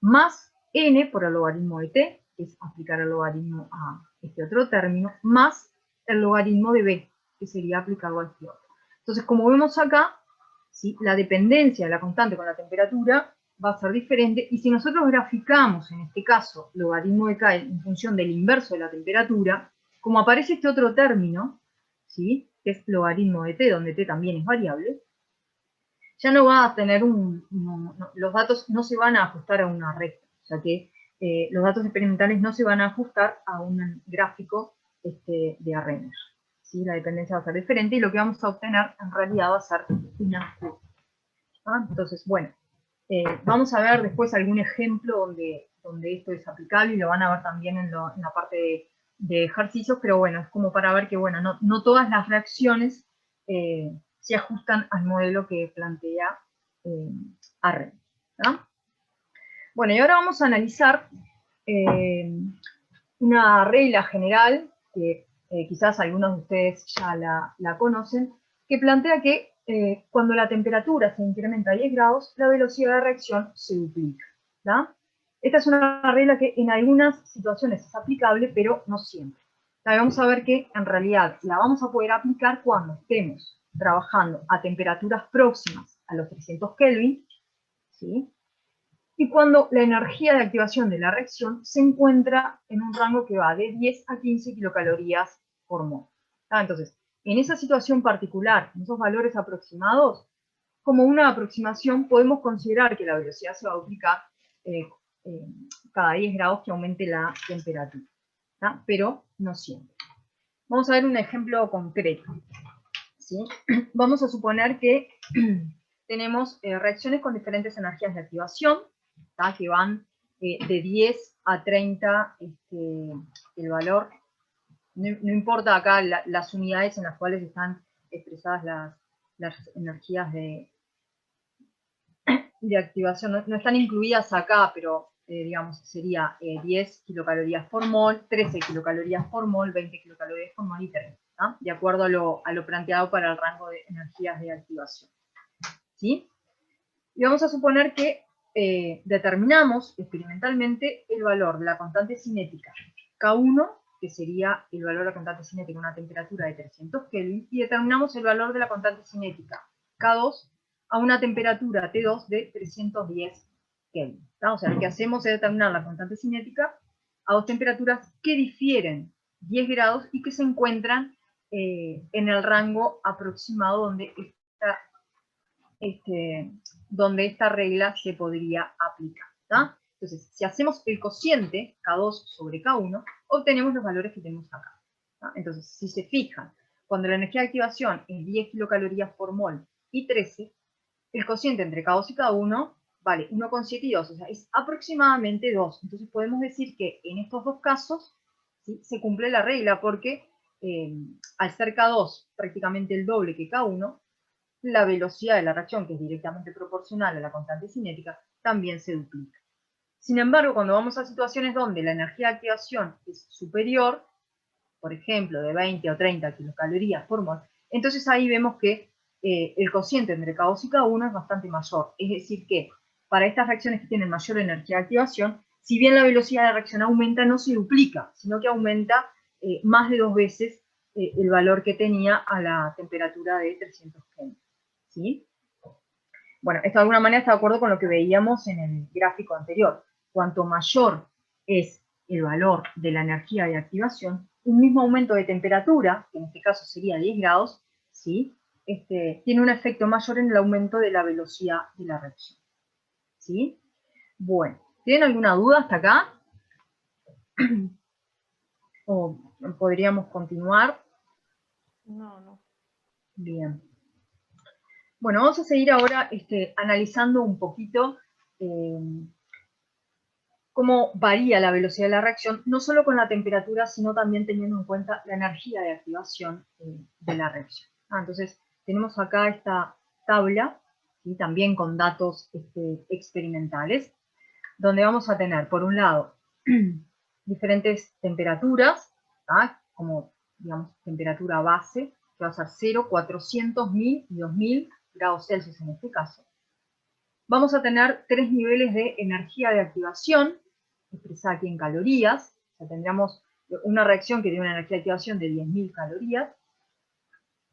más N por el logaritmo de T, que es aplicar el logaritmo a este otro término, más el logaritmo de B, que sería aplicarlo a este otro. Entonces, como vemos acá, ¿sí?, la dependencia de la constante con la temperatura va a ser diferente, y si nosotros graficamos, en este caso, logaritmo de K en función del inverso de la temperatura, como aparece este otro término, ¿sí?, que es logaritmo de T, donde T también es variable, ya no va a tener los datos no se van a ajustar a una recta, o sea que los datos experimentales no se van a ajustar a un gráfico de Arrhenius, ¿sí? La dependencia va a ser diferente y lo que vamos a obtener en realidad va a ser una curva. Entonces, bueno, Vamos a ver después algún ejemplo donde esto es aplicable y lo van a ver también en la parte de ejercicios, pero bueno, es como para ver que bueno, no todas las reacciones se ajustan al modelo que plantea Arrhenius, ¿no? Bueno, y ahora vamos a analizar una regla general que quizás algunos de ustedes ya la conocen, que plantea que cuando la temperatura se incrementa a 10 grados, la velocidad de reacción se duplica, ¿tá? Esta es una regla que en algunas situaciones es aplicable, pero no siempre. Vamos a ver que en realidad la vamos a poder aplicar cuando estemos trabajando a temperaturas próximas a los 300 Kelvin, ¿sí? Y cuando la energía de activación de la reacción se encuentra en un rango que va de 10 a 15 kilocalorías por mol. Entonces, en esa situación particular, en esos valores aproximados, como una aproximación podemos considerar que la velocidad se va a duplicar cada 10 grados que aumente la temperatura, ¿tá? Pero no siempre. Vamos a ver un ejemplo concreto, ¿sí? Vamos a suponer que tenemos reacciones con diferentes energías de activación, ¿tá? Que van de 10 a 30 el valor. No importa acá las unidades en las cuales están expresadas las energías de activación, no están incluidas acá, pero digamos sería 10 kilocalorías por mol, 13 kilocalorías por mol, 20 kilocalorías por mol y 30, ¿tá? De acuerdo a lo planteado para el rango de energías de activación, ¿sí? Y vamos a suponer que determinamos experimentalmente el valor de la constante cinética K1, que sería el valor de la constante cinética a una temperatura de 300 Kelvin, y determinamos el valor de la constante cinética K2 a una temperatura T2 de 310 Kelvin. O sea, lo que hacemos es determinar la constante cinética a dos temperaturas que difieren 10 grados y que se encuentran en el rango aproximado donde esta regla se podría aplicar, ¿tá? Entonces, si hacemos el cociente K2 sobre K1, obtenemos los valores que tenemos acá, ¿tá? Entonces, si se fijan, cuando la energía de activación es 10 kilocalorías por mol y 13, el cociente entre K2 y K1 vale 1,7 y 2, o sea, es aproximadamente 2. Entonces podemos decir que en estos dos casos, ¿sí?, se cumple la regla porque al ser K2 prácticamente el doble que K1, la velocidad de la reacción, que es directamente proporcional a la constante cinética, también se duplica. Sin embargo, cuando vamos a situaciones donde la energía de activación es superior, por ejemplo, de 20 o 30 kilocalorías por mol, entonces ahí vemos que el cociente entre K2 y K1 es bastante mayor. Es decir que para estas reacciones que tienen mayor energía de activación, si bien la velocidad de reacción aumenta, no se duplica, sino que aumenta más de 2 veces el valor que tenía a la temperatura de 300 Kelvin. ¿Sí? Bueno, esto de alguna manera está de acuerdo con lo que veíamos en el gráfico anterior. Cuanto mayor es el valor de la energía de activación, un mismo aumento de temperatura, que en este caso sería 10 grados, ¿sí?, tiene un efecto mayor en el aumento de la velocidad de la reacción. ¿Sí? Bueno, ¿tienen alguna duda hasta acá? ¿O podríamos continuar? No. Bien. Bueno, vamos a seguir ahora analizando un poquito cómo varía la velocidad de la reacción, no solo con la temperatura, sino también teniendo en cuenta la energía de activación de la reacción. Entonces, tenemos acá esta tabla, ¿sí?, también con datos experimentales, donde vamos a tener, por un lado, diferentes temperaturas, ¿tá?, como, digamos, temperatura base, que va a ser 0, 400, 1000 y 2000 grados Celsius en este caso. Vamos a tener 3 niveles de energía de activación, expresada aquí en calorías. O sea, tendríamos una reacción que tiene una energía de activación de 10.000 calorías,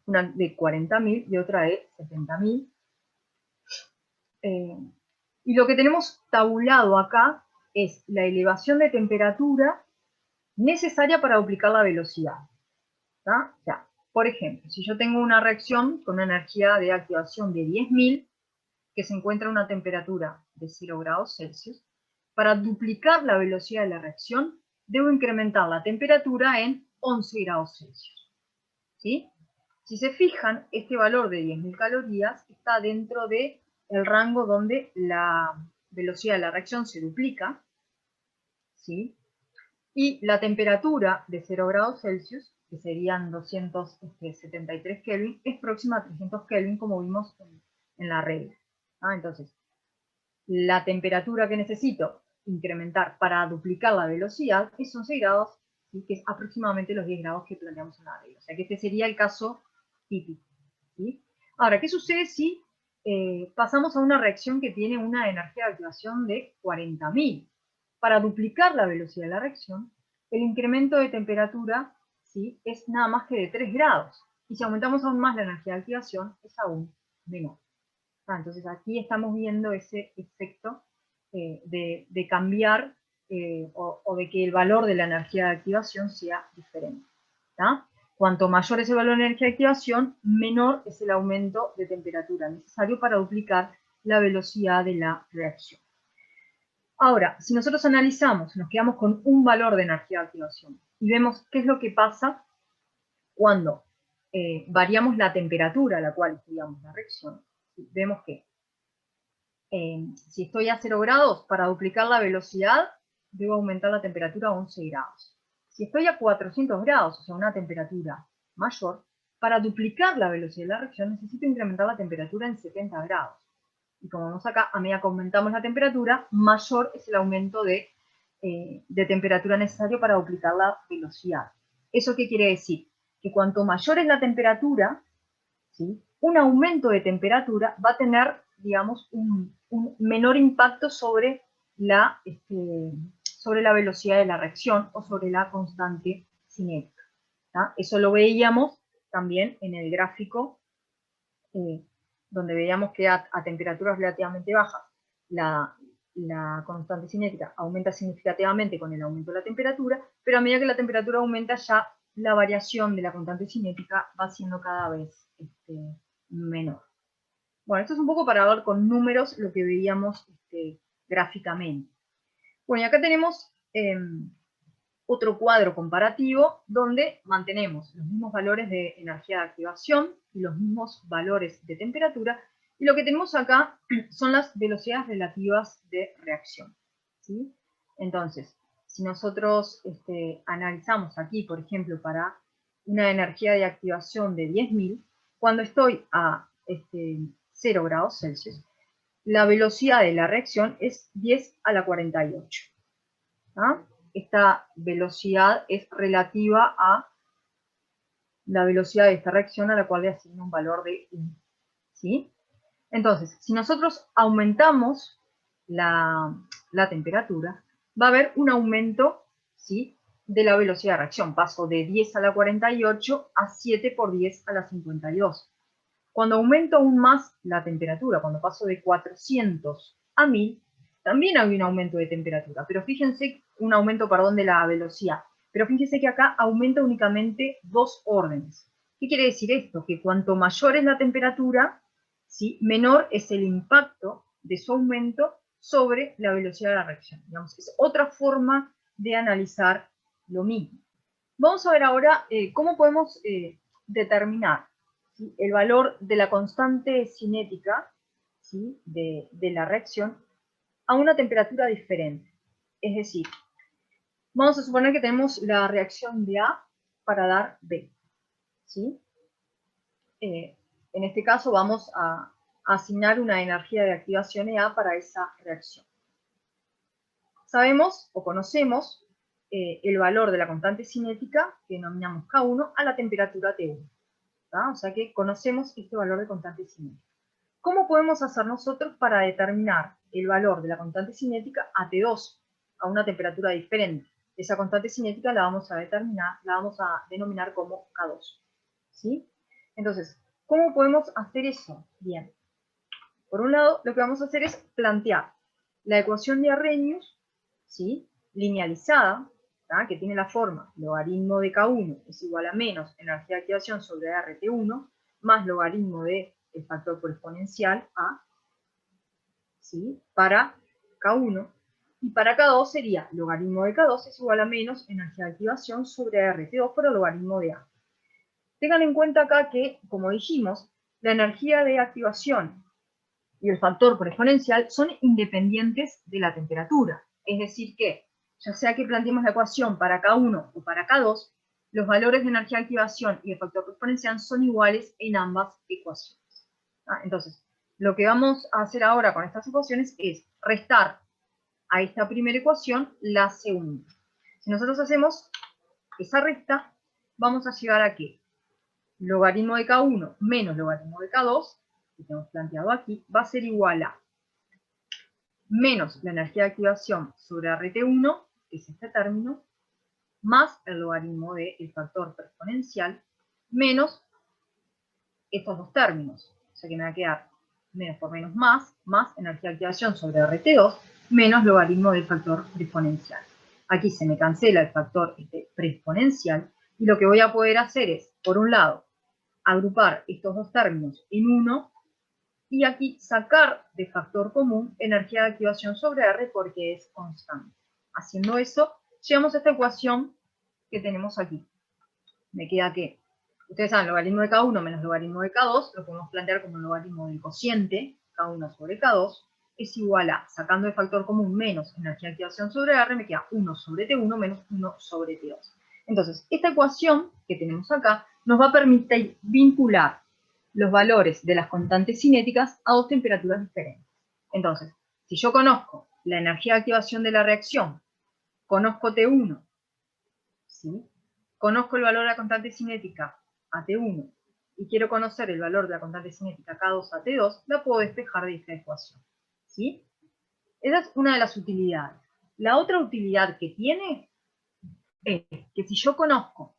una de 40.000 y otra de 70.000. Y lo que tenemos tabulado acá es la elevación de temperatura necesaria para duplicar la velocidad, ¿tá? O sea, por ejemplo, si yo tengo una reacción con una energía de activación de 10.000, que se encuentra a una temperatura de 0 grados Celsius, para duplicar la velocidad de la reacción, debo incrementar la temperatura en 11 grados Celsius. ¿Sí? Si se fijan, este valor de 10.000 calorías está dentro de el rango donde la velocidad de la reacción se duplica, ¿sí? Y la temperatura de 0 grados Celsius, que serían 273 Kelvin, es próxima a 300 Kelvin, como vimos en la regla. Entonces, la temperatura que necesito incrementar para duplicar la velocidad es 11 grados, ¿sí? Que es aproximadamente los 10 grados que planteamos en la regla. O sea que este sería el caso típico, ¿sí? Ahora, ¿qué sucede si pasamos a una reacción que tiene una energía de activación de 40.000? Para duplicar la velocidad de la reacción, el incremento de temperatura, ¿sí?, es nada más que de 3 grados. Y si aumentamos aún más la energía de activación, es aún menor. Entonces aquí estamos viendo ese efecto de cambiar o de que el valor de la energía de activación sea diferente. ¿Tá? Cuanto mayor es el valor de energía de activación, menor es el aumento de temperatura necesario para duplicar la velocidad de la reacción. Ahora, si nosotros analizamos, nos quedamos con un valor de energía de activación y vemos qué es lo que pasa cuando variamos la temperatura a la cual estudiamos la reacción, vemos que si estoy a 0 grados, para duplicar la velocidad, debo aumentar la temperatura a 11 grados. Si estoy a 400 grados, o sea, una temperatura mayor, para duplicar la velocidad de la reacción necesito incrementar la temperatura en 70 grados. Y como vemos acá, a medida que aumentamos la temperatura, mayor es el aumento de temperatura necesario para duplicar la velocidad. ¿Eso qué quiere decir? Que cuanto mayor es la temperatura, ¿sí?, un aumento de temperatura va a tener, digamos, un menor impacto sobre la velocidad de la reacción o sobre la constante cinética. ¿Tá? Eso lo veíamos también en el gráfico donde veíamos que a temperaturas relativamente bajas la constante cinética aumenta significativamente con el aumento de la temperatura, pero a medida que la temperatura aumenta ya la variación de la constante cinética va siendo cada vez menor. Bueno, esto es un poco para ver con números lo que veíamos gráficamente. Bueno, y acá tenemos otro cuadro comparativo donde mantenemos los mismos valores de energía de activación y los mismos valores de temperatura, y lo que tenemos acá son las velocidades relativas de reacción, ¿sí? Entonces, si nosotros analizamos aquí, por ejemplo, para una energía de activación de 10.000, cuando estoy a 0 grados Celsius, la velocidad de la reacción es 10 a la 48. ¿Ah? Esta velocidad es relativa a la velocidad de esta reacción a la cual le asigno un valor de 1. ¿Sí? Entonces, si nosotros aumentamos la temperatura, va a haber un aumento, ¿sí?, de la velocidad de reacción. Paso de 10 a la 48 a 7 por 10 a la 52. Cuando aumento aún más la temperatura, cuando paso de 400 a 1000, también hay un aumento de temperatura, pero fíjense, un aumento, perdón, de la velocidad. Pero fíjense que acá aumenta únicamente 2 órdenes. ¿Qué quiere decir esto? Que cuanto mayor es la temperatura, ¿sí?, menor es el impacto de su aumento sobre la velocidad de la reacción. Digamos, es otra forma de analizar lo mismo. Vamos a ver ahora cómo podemos determinar, ¿sí?, el valor de la constante cinética, ¿sí?, de la reacción a una temperatura diferente. Es decir, vamos a suponer que tenemos la reacción de A para dar B, ¿sí? En este caso vamos a asignar una energía de activación EA para esa reacción. Sabemos o conocemos el valor de la constante cinética, que denominamos K1, a la temperatura T1. ¿tá? O sea que conocemos este valor de constante cinética. ¿Cómo podemos hacer nosotros para determinar el valor de la constante cinética a T2, a una temperatura diferente? Esa constante cinética la vamos a denominar como K2. ¿Sí? Entonces, ¿cómo podemos hacer eso? Bien. Por un lado, lo que vamos a hacer es plantear la ecuación de Arrhenius, ¿sí?, linealizada, ¿tá?, que tiene la forma logaritmo de K1 es igual a menos energía de activación sobre RT1 más logaritmo del factor por exponencial A, ¿sí?, para K1, y para K2 sería logaritmo de K2 es igual a menos energía de activación sobre RT2 por el logaritmo de A. Tengan en cuenta acá que, como dijimos, la energía de activación y el factor por exponencial son independientes de la temperatura. Es decir que, ya sea que planteemos la ecuación para K1 o para K2, los valores de energía de activación y el factor por exponencial son iguales en ambas ecuaciones. Entonces, lo que vamos a hacer ahora con estas ecuaciones es restar a esta primera ecuación la segunda. Si nosotros hacemos esa resta, vamos a llegar a que logaritmo de K1 menos logaritmo de K2, que tenemos planteado aquí, va a ser igual a menos la energía de activación sobre RT1, que es este término, más el logaritmo del factor exponencial, menos estos dos términos. O sea que me va a quedar menos por menos más energía de activación sobre RT2, menos logaritmo del factor exponencial. Aquí se me cancela el factor preexponencial, y lo que voy a poder hacer es, por un lado, agrupar estos dos términos en uno, y aquí sacar de factor común energía de activación sobre R porque es constante. Haciendo eso, llegamos a esta ecuación que tenemos aquí. Me queda que, ustedes saben, logaritmo de K1 menos logaritmo de K2, lo podemos plantear como logaritmo del cociente, K1 sobre K2, es igual a, sacando de factor común menos energía de activación sobre R, me queda 1 sobre T1 menos 1 sobre T2. Entonces, esta ecuación que tenemos acá nos va a permitir vincular los valores de las constantes cinéticas a dos temperaturas diferentes. Entonces, si yo conozco la energía de activación de la reacción, conozco T1, ¿sí? Conozco el valor de la constante cinética a T1 y quiero conocer el valor de la constante cinética K2 a T2, la puedo despejar de esta ecuación, ¿sí? Esa es una de las utilidades. La otra utilidad que tiene es que si yo conozco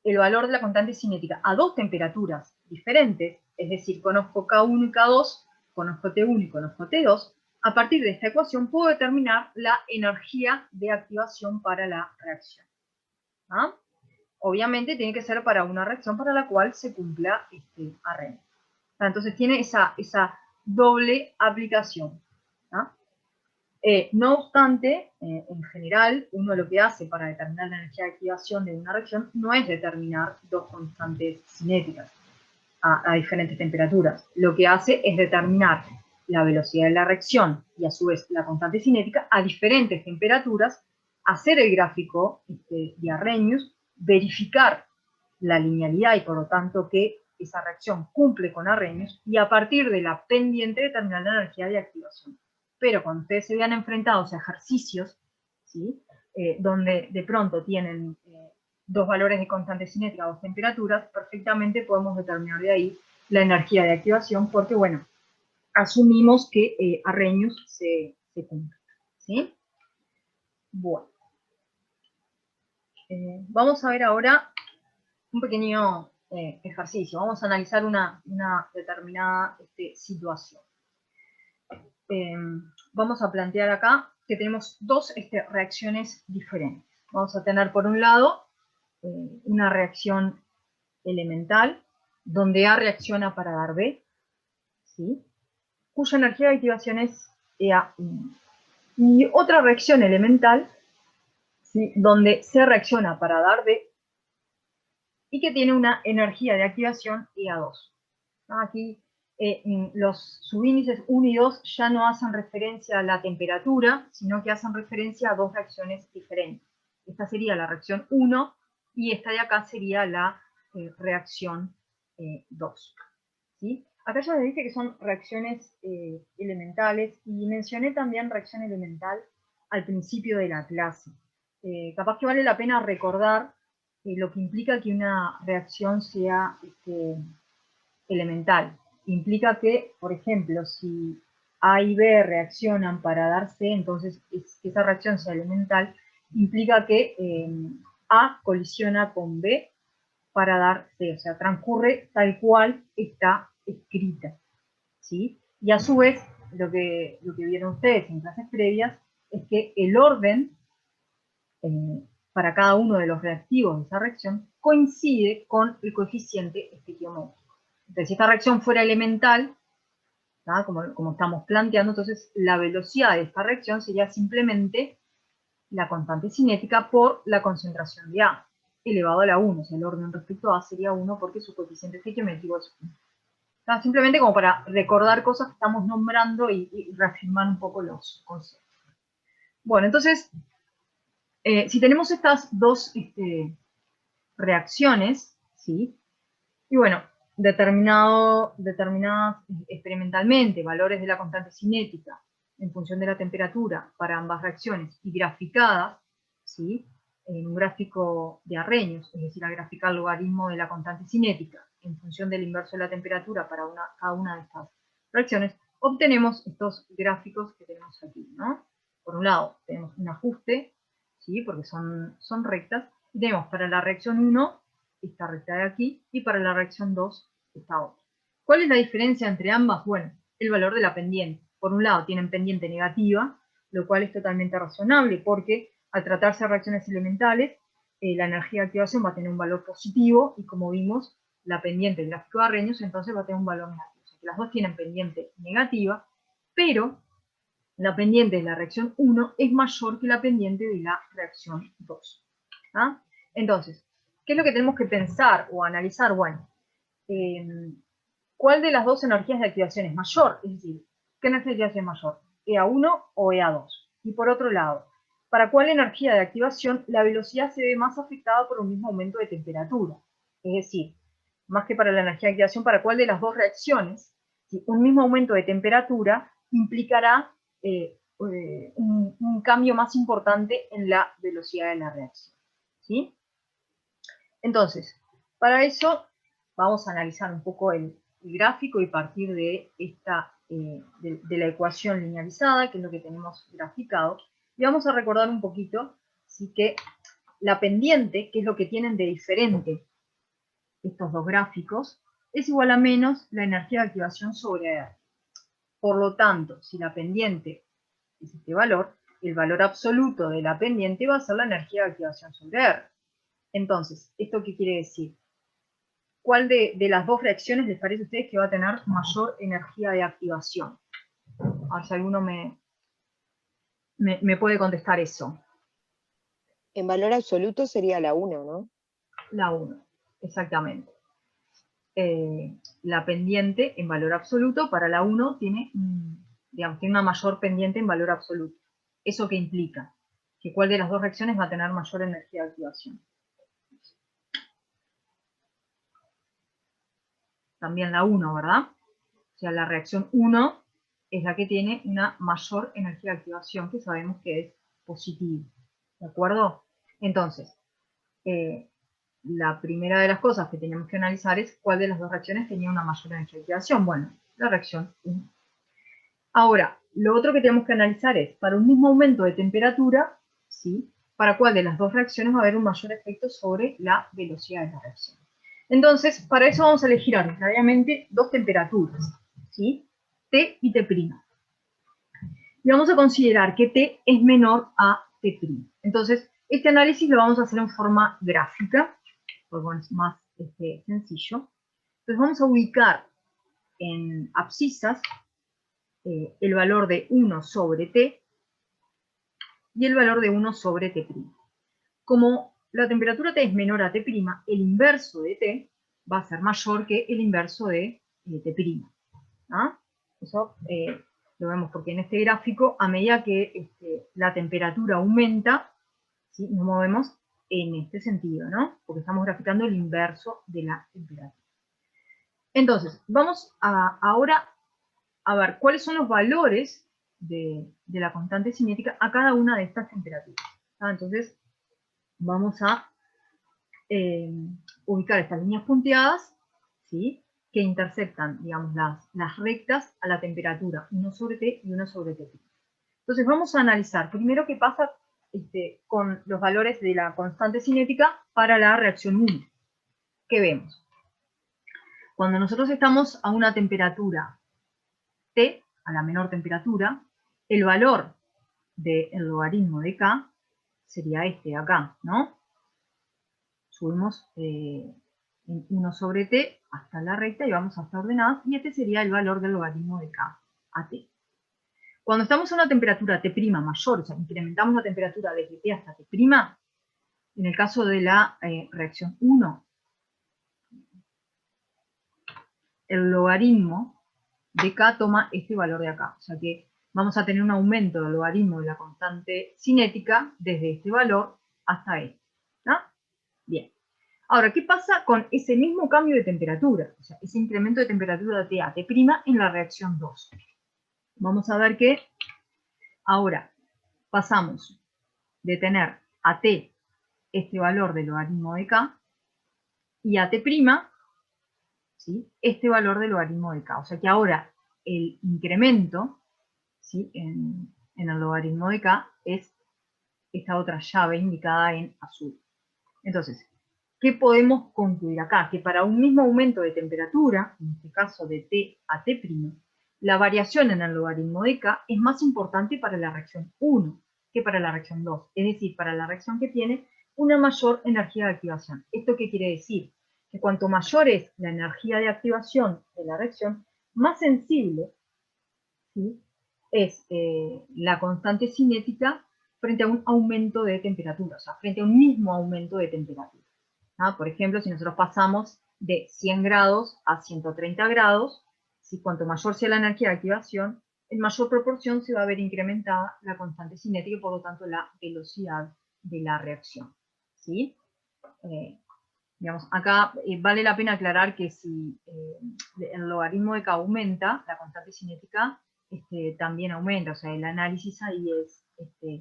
el valor de la constante cinética a dos temperaturas diferentes, es decir, conozco K1 y K2, conozco T1 y conozco T2, a partir de esta ecuación puedo determinar la energía de activación para la reacción. ¿Ah? Obviamente tiene que ser para una reacción para la cual se cumpla este arreglo. Entonces tiene esa doble aplicación. No obstante, en general, uno lo que hace para determinar la energía de activación de una reacción no es determinar dos constantes cinéticas a diferentes temperaturas. Lo que hace es determinar la velocidad de la reacción y a su vez la constante cinética a diferentes temperaturas, hacer el gráfico de Arrhenius, verificar la linealidad y por lo tanto que esa reacción cumple con Arrhenius y a partir de la pendiente determinar la energía de activación. Pero cuando ustedes se vean enfrentados a ejercicios, ¿sí? Donde de pronto tienen dos valores de constante cinética, dos temperaturas, perfectamente podemos determinar de ahí la energía de activación porque, bueno, asumimos que Arrhenius se cumple, ¿sí? Bueno. Vamos a ver ahora un pequeño ejercicio. Vamos a analizar una determinada situación. Vamos a plantear acá que tenemos dos reacciones diferentes. Vamos a tener por un lado una reacción elemental, donde A reacciona para dar B, ¿sí? Cuya energía de activación es EA1. Y otra reacción elemental, ¿sí? Donde C reacciona para dar B y que tiene una energía de activación EA2. Aquí los subíndices 1 y 2 ya no hacen referencia a la temperatura, sino que hacen referencia a dos reacciones diferentes. Esta sería la reacción 1 y esta de acá sería la reacción 2. ¿Sí? Acá ya les dije que son reacciones elementales y mencioné también reacción elemental al principio de la clase. Capaz que vale la pena recordar lo que implica que una reacción sea elemental. Implica que, por ejemplo, si A y B reaccionan para dar C, entonces que esa reacción sea elemental, implica que A colisiona con B para dar C, o sea, transcurre tal cual está escrita, ¿sí? Y a su vez, lo que vieron ustedes en clases previas es que el orden para cada uno de los reactivos de esa reacción coincide con el coeficiente estequiométrico. Entonces, si esta reacción fuera elemental, como estamos planteando, entonces la velocidad de esta reacción sería simplemente la constante cinética por la concentración de A, elevado a la 1. O sea, el orden respecto a A sería 1 porque su coeficiente estequiométrico es 1. ¿Está? Simplemente como para recordar cosas que estamos nombrando y reafirmar un poco los conceptos. Bueno, entonces, si tenemos estas dos reacciones, ¿sí? Y bueno, determinadas experimentalmente valores de la constante cinética en función de la temperatura para ambas reacciones y graficadas, ¿sí? En un gráfico de Arrhenius, es decir, al graficar el logaritmo de la constante cinética en función del inverso de la temperatura para cada una de estas reacciones, obtenemos estos gráficos que tenemos aquí, ¿no? Por un lado, tenemos un ajuste, ¿sí? Porque son rectas, y tenemos para la reacción 1 esta recta de aquí, y para la reacción 2 esta otra. ¿Cuál es la diferencia entre ambas? Bueno, el valor de la pendiente. Por un lado tienen pendiente negativa, lo cual es totalmente razonable, porque al tratarse de reacciones elementales, la energía de activación va a tener un valor positivo, y como vimos, la pendiente del gráfico de Arrhenius entonces va a tener un valor negativo. O sea que las dos tienen pendiente negativa, pero la pendiente de la reacción 1 es mayor que la pendiente de la reacción 2. ¿Ah? Entonces, ¿qué es lo que tenemos que pensar o analizar? Bueno, ¿cuál de las dos energías de activación es mayor? Es decir, ¿qué energía de activación es mayor? ¿EA1 o EA2? Y por otro lado, ¿para cuál energía de activación la velocidad se ve más afectada por un mismo aumento de temperatura? Es decir, más que para la energía de activación, ¿para cuál de las dos reacciones un mismo aumento de temperatura implicará un cambio más importante en la velocidad de la reacción? ¿Sí? Entonces, para eso vamos a analizar un poco el gráfico y partir de de la ecuación linealizada, que es lo que tenemos graficado, y vamos a recordar un poquito, ¿sí? Que la pendiente, que es lo que tienen de diferente estos dos gráficos, es igual a menos la energía de activación sobre R. Por lo tanto, si la pendiente es este valor, el valor absoluto de la pendiente va a ser la energía de activación sobre R. Entonces, ¿esto qué quiere decir? ¿Cuál de las dos reacciones les parece a ustedes que va a tener mayor energía de activación? A ver si alguno me puede contestar eso. En valor absoluto sería la 1, ¿no? La 1, exactamente. La pendiente en valor absoluto para la 1 tiene, digamos, tiene una mayor pendiente en valor absoluto. ¿Eso qué implica? Que cuál de las dos reacciones va a tener mayor energía de activación. También la 1, ¿verdad? O sea, la reacción 1 es la que tiene una mayor energía de activación, que sabemos que es positiva. ¿De acuerdo? Entonces, la primera de las cosas que tenemos que analizar es cuál de las dos reacciones tenía una mayor energía de activación. Bueno, la reacción 1. Ahora, lo otro que tenemos que analizar es, para un mismo aumento de temperatura, ¿sí? ¿Para cuál de las dos reacciones va a haber un mayor efecto sobre la velocidad de la reacción? Entonces, para eso vamos a elegir arbitrariamente dos temperaturas, ¿sí? T y T'. Y vamos a considerar que T es menor a T'. Entonces, este análisis lo vamos a hacer en forma gráfica, porque bueno, es más sencillo. Entonces vamos a ubicar en abscisas el valor de 1 sobre T y el valor de 1 sobre T'. Como la temperatura T es menor a T', el inverso de T va a ser mayor que el inverso de T'. ¿Ah? Eso lo vemos porque en este gráfico, a medida que la temperatura aumenta, ¿sí? Nos movemos en este sentido, ¿no? Porque estamos graficando el inverso de la temperatura. Entonces, vamos ahora a ver cuáles son los valores de la constante cinética a cada una de estas temperaturas. ¿Ah? Entonces, vamos a ubicar estas líneas punteadas, ¿sí? Que interceptan, digamos, las rectas a la temperatura 1 sobre T y 1 sobre T'. Entonces vamos a analizar primero qué pasa con los valores de la constante cinética para la reacción 1. ¿Qué vemos? Cuando nosotros estamos a una temperatura T, a la menor temperatura, el valor del logaritmo de K sería este de acá, ¿no? Subimos en 1 sobre T hasta la recta y vamos hasta ordenadas, y este sería el valor del logaritmo de K a T. Cuando estamos a una temperatura T' mayor, o sea, incrementamos la temperatura desde T hasta T', en el caso de la reacción 1, el logaritmo de K toma este valor de acá. O sea que vamos a tener un aumento del logaritmo de la constante cinética desde este valor hasta este. ¿No? Bien. Ahora, ¿qué pasa con ese mismo cambio de temperatura? O sea, ese incremento de temperatura de T a T' en la reacción 2. Vamos a ver que ahora pasamos de tener a T este valor del logaritmo de K y a T', ¿sí?, este valor del logaritmo de K. O sea que ahora el incremento, ¿sí?, en el logaritmo de K es esta otra llave indicada en azul. Entonces, ¿qué podemos concluir acá? Que para un mismo aumento de temperatura, en este caso de T a T', la variación en el logaritmo de K es más importante para la reacción 1 que para la reacción 2. Es decir, para la reacción que tiene una mayor energía de activación. ¿Esto qué quiere decir? Que cuanto mayor es la energía de activación de la reacción, más sensible, ¿sí?, es la constante cinética frente a un aumento de temperatura, o sea, frente a un mismo aumento de temperatura. ¿Ah? Por ejemplo, si nosotros pasamos de 100 grados a 130 grados, si cuanto mayor sea la energía de activación, en mayor proporción se va a ver incrementada la constante cinética y por lo tanto la velocidad de la reacción. ¿Sí? Digamos, acá vale la pena aclarar que si el logaritmo de K aumenta, la constante cinética también aumenta, o sea, el análisis ahí es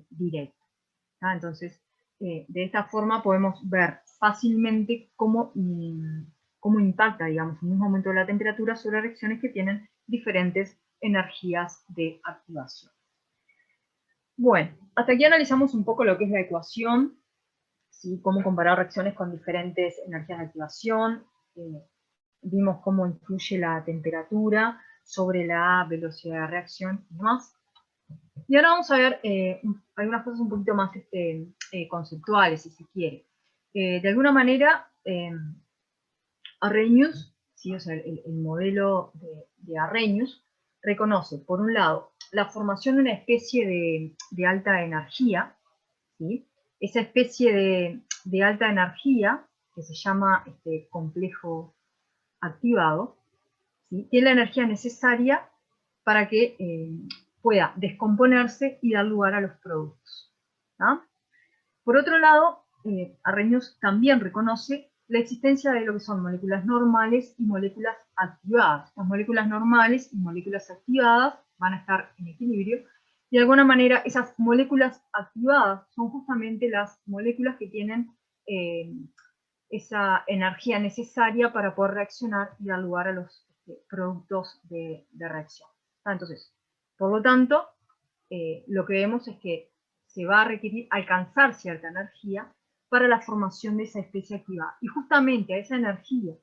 directo. ¿Ah? Entonces, de esta forma podemos ver fácilmente cómo impacta, digamos, el mismo aumento de la temperatura sobre reacciones que tienen diferentes energías de activación. Bueno, hasta aquí analizamos un poco lo que es la ecuación, ¿sí?, cómo comparar reacciones con diferentes energías de activación, vimos cómo influye la temperatura sobre la velocidad de reacción y demás. Y ahora vamos a ver algunas cosas un poquito más conceptuales, si se quiere. De alguna manera, Arrhenius, ¿sí?, o sea, el modelo de Arrhenius, reconoce, por un lado, la formación de una especie de alta energía, ¿sí? Esa especie de alta energía, que se llama complejo activado, ¿sí?, tiene la energía necesaria para que pueda descomponerse y dar lugar a los productos. ¿Ah? Por otro lado, Arrhenius también reconoce la existencia de lo que son moléculas normales y moléculas activadas. Las moléculas normales y moléculas activadas van a estar en equilibrio, y de alguna manera esas moléculas activadas son justamente las moléculas que tienen esa energía necesaria para poder reaccionar y dar lugar a los productos de reacción. Entonces, por lo tanto, lo que vemos es que se va a requerir alcanzar cierta energía para la formación de esa especie activada. Y justamente a esa energía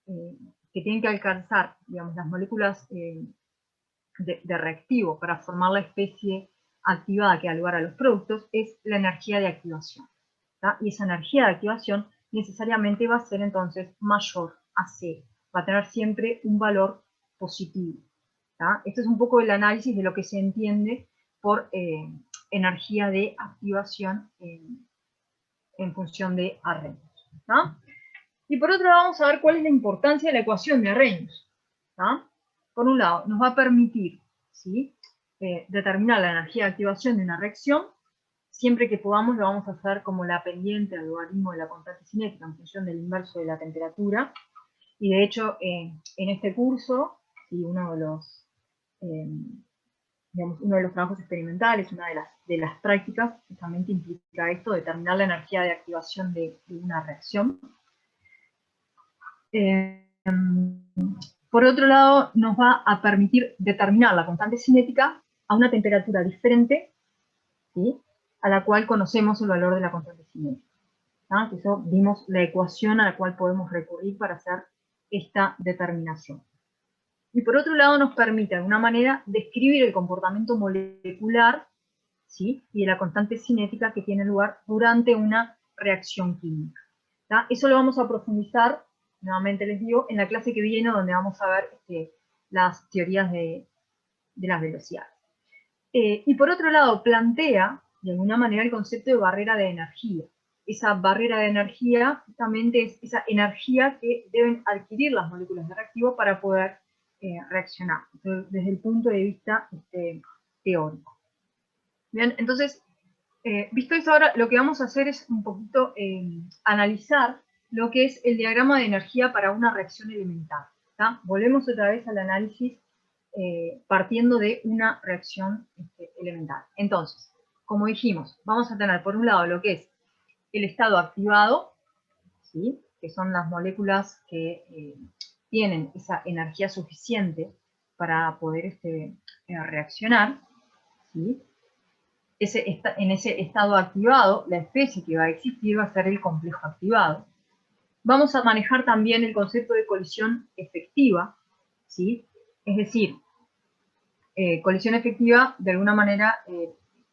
que tienen que alcanzar, digamos, las moléculas de reactivo para formar la especie activada que da lugar a los productos, es la energía de activación. ¿tá? Y esa energía de activación necesariamente va a ser entonces mayor a cero. Va a tener siempre un valor positivo. ¿tá? Esto es un poco el análisis de lo que se entiende por energía de activación en función de Arrhenius. ¿tá? Y por otro lado vamos a ver cuál es la importancia de la ecuación de Arrhenius. ¿tá? Por un lado, nos va a permitir, ¿sí?, determinar la energía de activación de una reacción. Siempre que podamos lo vamos a hacer como la pendiente al logaritmo de la constante cinética en función del inverso de la temperatura. Y de hecho, en este curso, ¿sí?, uno de los trabajos experimentales, una de las prácticas, justamente implica esto, determinar la energía de activación de una reacción. Por otro lado, nos va a permitir determinar la constante cinética a una temperatura diferente, ¿sí?, a la cual conocemos el valor de la constante cinética. ¿sí? Eso vimos la ecuación a la cual podemos recurrir para hacer esta determinación. Y por otro lado nos permite de alguna manera describir el comportamiento molecular, ¿sí?, y de la constante cinética que tiene lugar durante una reacción química. ¿sí? Eso lo vamos a profundizar, nuevamente les digo, en la clase que viene, donde vamos a ver las teorías de las velocidades. Y por otro lado plantea de alguna manera el concepto de barrera de energía. esa barrera de energía justamente es esa energía que deben adquirir las moléculas de reactivo para poder reaccionar, desde el punto de vista teórico. Bien, entonces, visto eso ahora, lo que vamos a hacer es un poquito analizar lo que es el diagrama de energía para una reacción elemental. ¿Tá? Volvemos otra vez al análisis partiendo de una reacción elemental. Entonces, como dijimos, vamos a tener por un lado lo que es el estado activado, ¿sí? Que son las moléculas que tienen esa energía suficiente para poder reaccionar, ¿sí? En ese estado activado, la especie que va a existir va a ser el complejo activado. Vamos a manejar también el concepto de colisión efectiva, ¿sí? Es decir, colisión efectiva de alguna manera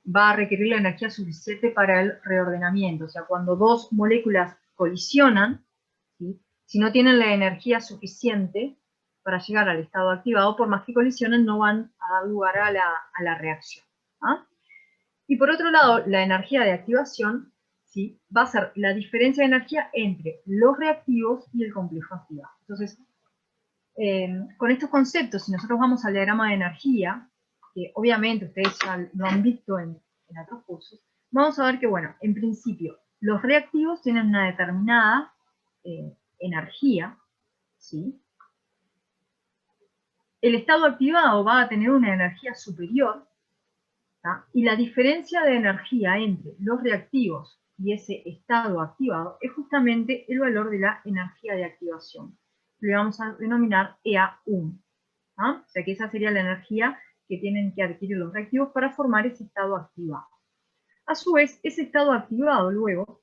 va a requerir la energía suficiente para el reordenamiento. O sea, cuando dos moléculas colisionan, ¿sí? Si no tienen la energía suficiente para llegar al estado activado, por más que colisionen, no van a dar lugar a la reacción. ¿Ah? Y por otro lado, la energía de activación, ¿sí? Va a ser la diferencia de energía entre los reactivos y el complejo activado. Entonces, con estos conceptos, si nosotros vamos al diagrama de energía, que obviamente ustedes ya lo han visto en otros cursos, vamos a ver que, bueno, en principio, los reactivos tienen una determinada energía, ¿sí? El estado activado va a tener una energía superior, ¿tá? Y la diferencia de energía entre los reactivos y ese estado activado es justamente el valor de la energía de activación. Lo vamos a denominar EA1. ¿Ah? O sea que esa sería la energía que tienen que adquirir los reactivos para formar ese estado activado. A su vez, ese estado activado luego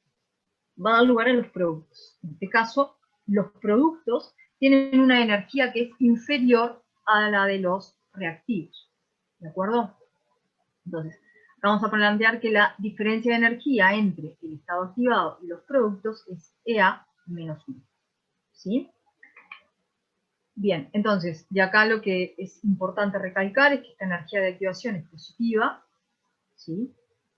va a dar lugar a los productos. En este caso, los productos tienen una energía que es inferior a la de los reactivos. ¿De acuerdo? Entonces, vamos a plantear que la diferencia de energía entre el estado activado y los productos es EA-1. ¿Sí? Bien, entonces, de acá lo que es importante recalcar es que esta energía de activación es positiva, ¿sí?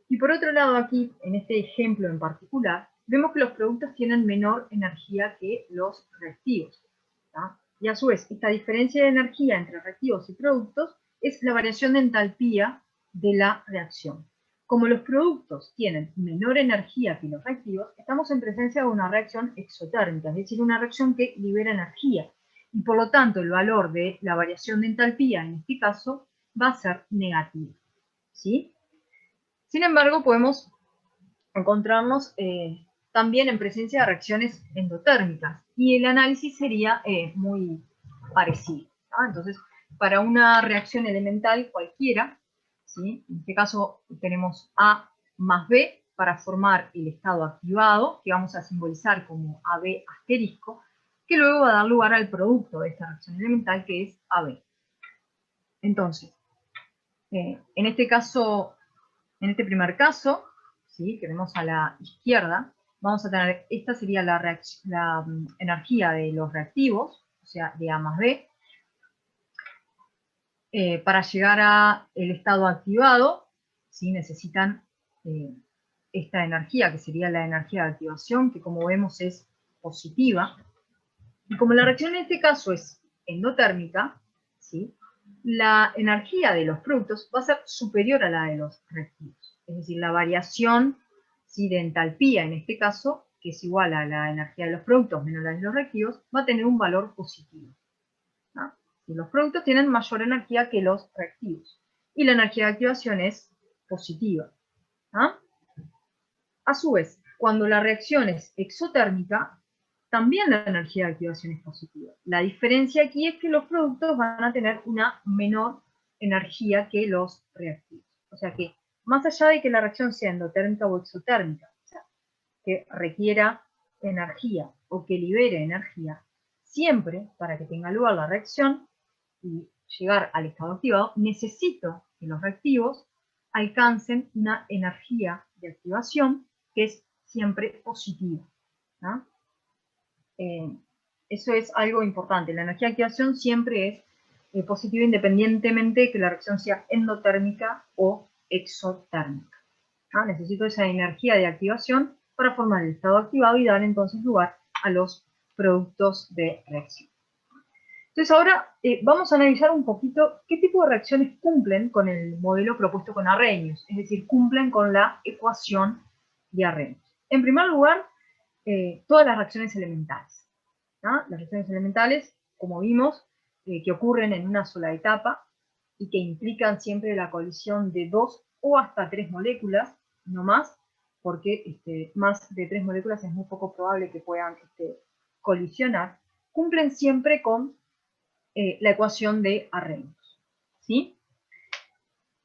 Y por otro lado aquí, en este ejemplo en particular, vemos que los productos tienen menor energía que los reactivos, ¿tá? Y a su vez, esta diferencia de energía entre reactivos y productos es la variación de entalpía de la reacción. Como los productos tienen menor energía que los reactivos, estamos en presencia de una reacción exotérmica, es decir, una reacción que libera energía. Y por lo tanto, el valor de la variación de entalpía, en este caso, va a ser negativo, ¿sí? Sin embargo, podemos encontrarnos también en presencia de reacciones endotérmicas, y el análisis sería muy parecido, ¿no? Entonces, para una reacción elemental cualquiera, ¿sí? En este caso tenemos A más B para formar el estado activado, que vamos a simbolizar como AB asterisco, que luego va a dar lugar al producto de esta reacción elemental, que es AB. Entonces, en este caso, en este primer caso, ¿sí? Que vemos a la izquierda, vamos a tener, esta sería la energía de los reactivos, o sea, de A más B. Para llegar al estado activado, ¿sí? Necesitan esta energía, que sería la energía de activación, que como vemos es positiva. Y como la reacción en este caso es endotérmica, ¿sí? La energía de los productos va a ser superior a la de los reactivos. Es decir, la variación, ¿sí? De entalpía, en este caso, que es igual a la energía de los productos menos la de los reactivos, va a tener un valor positivo, ¿no? Y los productos tienen mayor energía que los reactivos. Y la energía de activación es positiva, ¿no? A su vez, cuando la reacción es exotérmica, también la energía de activación es positiva. La diferencia aquí es que los productos van a tener una menor energía que los reactivos. O sea que, más allá de que la reacción sea endotérmica o exotérmica, o sea, que requiera energía o que libere energía, siempre, para que tenga lugar la reacción y llegar al estado activado, necesito que los reactivos alcancen una energía de activación que es siempre positiva, ¿no? Eso es algo importante. La energía de activación siempre es positiva independientemente de que la reacción sea endotérmica o exotérmica, ¿no? Necesito esa energía de activación para formar el estado activado y dar entonces lugar a los productos de reacción. Entonces ahora vamos a analizar un poquito qué tipo de reacciones cumplen con el modelo propuesto con Arrhenius, es decir, cumplen con la ecuación de Arrhenius. En primer lugar, todas las reacciones elementales. ¿No? Las reacciones elementales, como vimos, que ocurren en una sola etapa y que implican siempre la colisión de 2 o hasta 3 moléculas, no más, porque más de 3 moléculas es muy poco probable que puedan colisionar, cumplen siempre con la ecuación de Arrhenius. ¿Sí?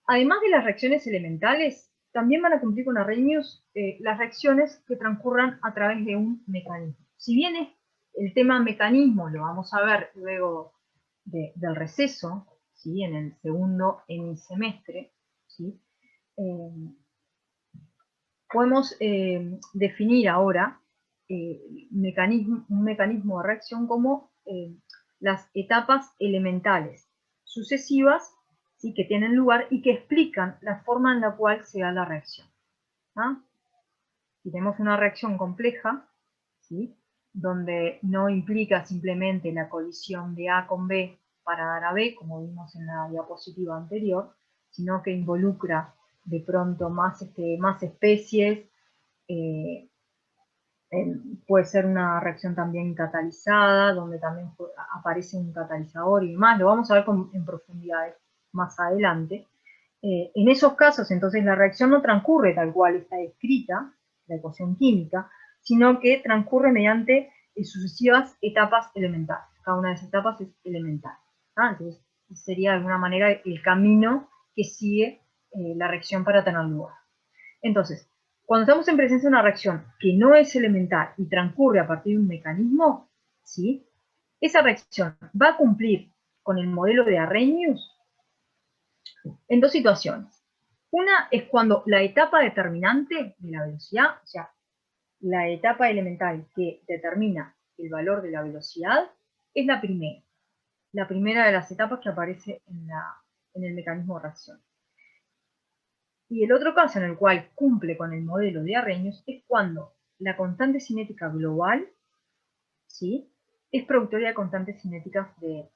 Además de las reacciones elementales, también van a cumplir con Arrhenius las reacciones que transcurran a través de un mecanismo. Si bien el tema mecanismo lo vamos a ver luego del receso, ¿sí? En el segundo hemisemestre, ¿sí? Podemos definir ahora un mecanismo de reacción como las etapas elementales sucesivas, ¿sí? Que tienen lugar y que explican la forma en la cual se da la reacción. ¿Ah? Si tenemos una reacción compleja, ¿sí? Donde no implica simplemente la colisión de A con B para dar a B, como vimos en la diapositiva anterior, sino que involucra de pronto más especies, puede ser una reacción también catalizada, donde también aparece un catalizador y demás, lo vamos a ver en profundidad más adelante. En esos casos, entonces, la reacción no transcurre tal cual está escrita, la ecuación química, sino que transcurre mediante sucesivas etapas elementales. Cada una de esas etapas es elemental. Entonces, sería de alguna manera el camino que sigue la reacción para tener lugar. Entonces, cuando estamos en presencia de una reacción que no es elemental y transcurre a partir de un mecanismo, ¿sí? Esa reacción va a cumplir con el modelo de Arrhenius en dos situaciones. Una es cuando la etapa determinante de la velocidad, o sea, la etapa elemental que determina el valor de la velocidad, es la primera de las etapas que aparece en el mecanismo de reacción. Y el otro caso en el cual cumple con el modelo de Arrhenius es cuando la constante cinética global, ¿sí? Es productora de constantes cinéticas de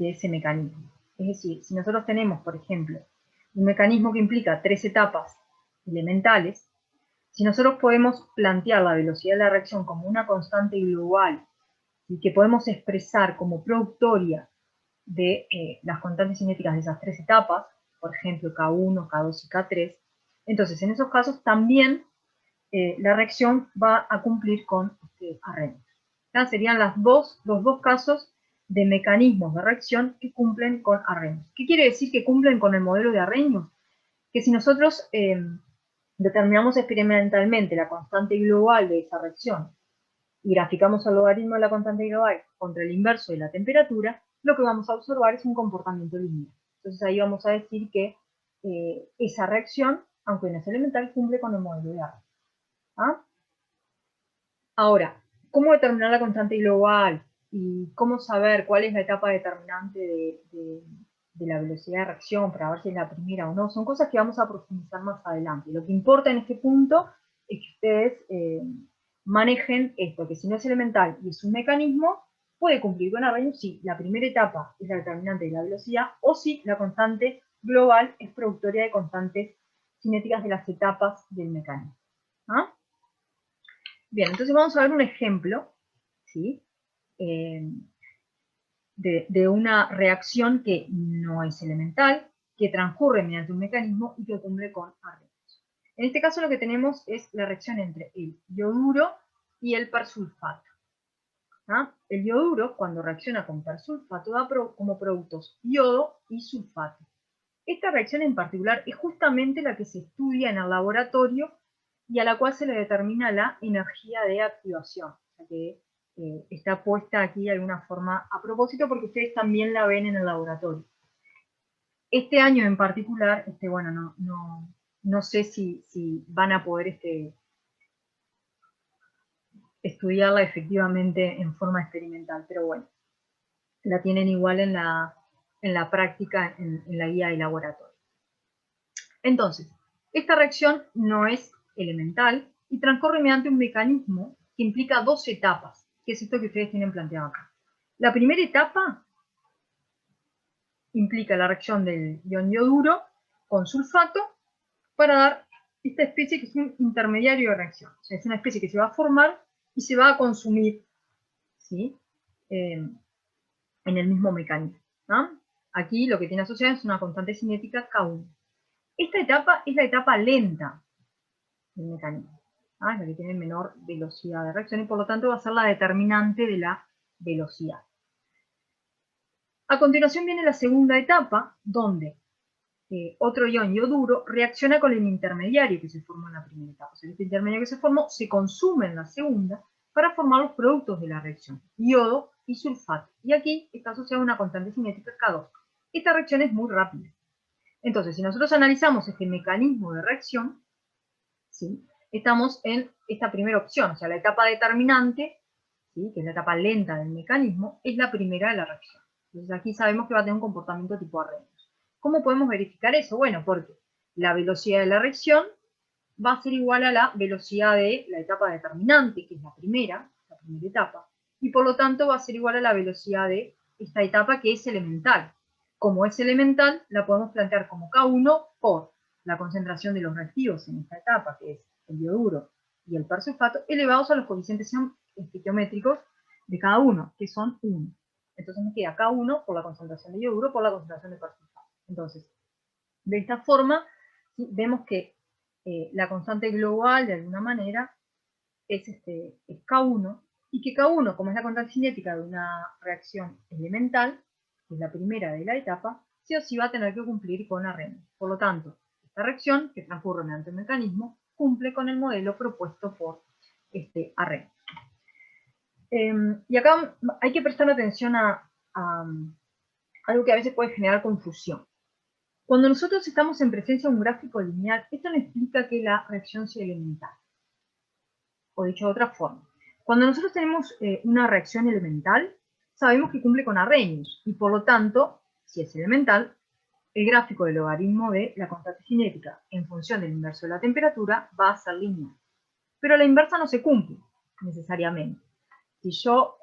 ese mecanismo. Es decir, si nosotros tenemos, por ejemplo, un mecanismo que implica 3 etapas elementales, si nosotros podemos plantear la velocidad de la reacción como una constante global y que podemos expresar como productoria de las constantes cinéticas de esas 3 etapas, por ejemplo K1, K2 y K3, entonces en esos casos también la reacción va a cumplir con Arrhenius. Serían los dos casos de mecanismos de reacción que cumplen con Arrhenius. ¿Qué quiere decir que cumplen con el modelo de Arrhenius? Que si nosotros determinamos experimentalmente la constante global de esa reacción y graficamos el logaritmo de la constante global contra el inverso de la temperatura, lo que vamos a observar es un comportamiento lineal. Entonces ahí vamos a decir que esa reacción, aunque no es elemental, cumple con el modelo de Arrhenius. ¿Ah? Ahora, ¿cómo determinar la constante global? Y cómo saber cuál es la etapa determinante de la velocidad de reacción para ver si es la primera o no. Son cosas que vamos a profundizar más adelante. Lo que importa en este punto es que ustedes manejen esto, que si no es elemental y es un mecanismo, puede cumplir con Arrhenius si la primera etapa es la determinante de la velocidad o si la constante global es productoria de constantes cinéticas de las etapas del mecanismo. ¿Ah? Bien, entonces vamos a ver un ejemplo, ¿sí? De una reacción que no es elemental, que transcurre mediante un mecanismo y que cumple con Arrhenius. En este caso lo que tenemos es la reacción entre el ioduro y el persulfato. El ioduro, cuando reacciona con persulfato, da como productos yodo y sulfato. Esta reacción en particular es justamente la que se estudia en el laboratorio y a la cual se le determina la energía de activación. O sea que está puesta aquí de alguna forma a propósito porque ustedes también la ven en el laboratorio. Este año en particular, bueno, no sé si van a poder estudiarla efectivamente en forma experimental, pero bueno, la tienen igual en la práctica, en la guía de laboratorio. Entonces, esta reacción no es elemental y transcurre mediante un mecanismo que implica dos etapas, que es esto que ustedes tienen planteado acá. La primera etapa implica la reacción del ion yoduro con sulfato para dar esta especie que es un intermediario de reacción. O sea, es una especie que se va a formar y se va a consumir, ¿sí? En el mismo mecanismo, ¿no? Aquí lo que tiene asociado es una constante cinética K1. Esta etapa es la etapa lenta del mecanismo, ¿no? Es la que tiene menor velocidad de reacción y por lo tanto va a ser la determinante de la velocidad. A continuación viene la segunda etapa, donde otro ion yoduro reacciona con el intermediario que se formó en la primera etapa. O sea, este intermediario que se formó se consume en la segunda para formar los productos de la reacción, yodo y sulfato. Y aquí está asociada una constante cinética K2. Esta reacción es muy rápida. Entonces, si nosotros analizamos este mecanismo de reacción, ¿sí? Estamos en esta primera opción, o sea, la etapa determinante, ¿sí? Que es la etapa lenta del mecanismo, es la primera de la reacción. Entonces aquí sabemos que va a tener un comportamiento tipo Arrhenius. ¿Cómo podemos verificar eso? Bueno, porque la velocidad de la reacción va a ser igual a la velocidad de la etapa determinante, que es la primera etapa, y por lo tanto va a ser igual a la velocidad de esta etapa que es elemental. Como es elemental, la podemos plantear como K1 por la concentración de los reactivos en esta etapa, que es el yoduro y el persulfato, elevados a los coeficientes estequiométricos de cada uno, que son 1. Entonces me queda K1 por la concentración de yoduro por la concentración de persulfato. Entonces, de esta forma, ¿sí? Vemos que la constante global, de alguna manera, es K1, y que K1, como es la constante cinética de una reacción elemental, que es la primera de la etapa, sí o sí va a tener que cumplir con Arrhenius. Por lo tanto, esta reacción, que transcurre mediante un mecanismo, cumple con el modelo propuesto por Arrhenius. Y acá hay que prestar atención a algo que a veces puede generar confusión. Cuando nosotros estamos en presencia de un gráfico lineal, esto no explica que la reacción sea elemental. O dicho de otra forma, cuando nosotros tenemos una reacción elemental, sabemos que cumple con Arrhenius, y por lo tanto, si es elemental, el gráfico del logaritmo de la constante cinética en función del inverso de la temperatura va a ser lineal. Pero la inversa no se cumple necesariamente. Si yo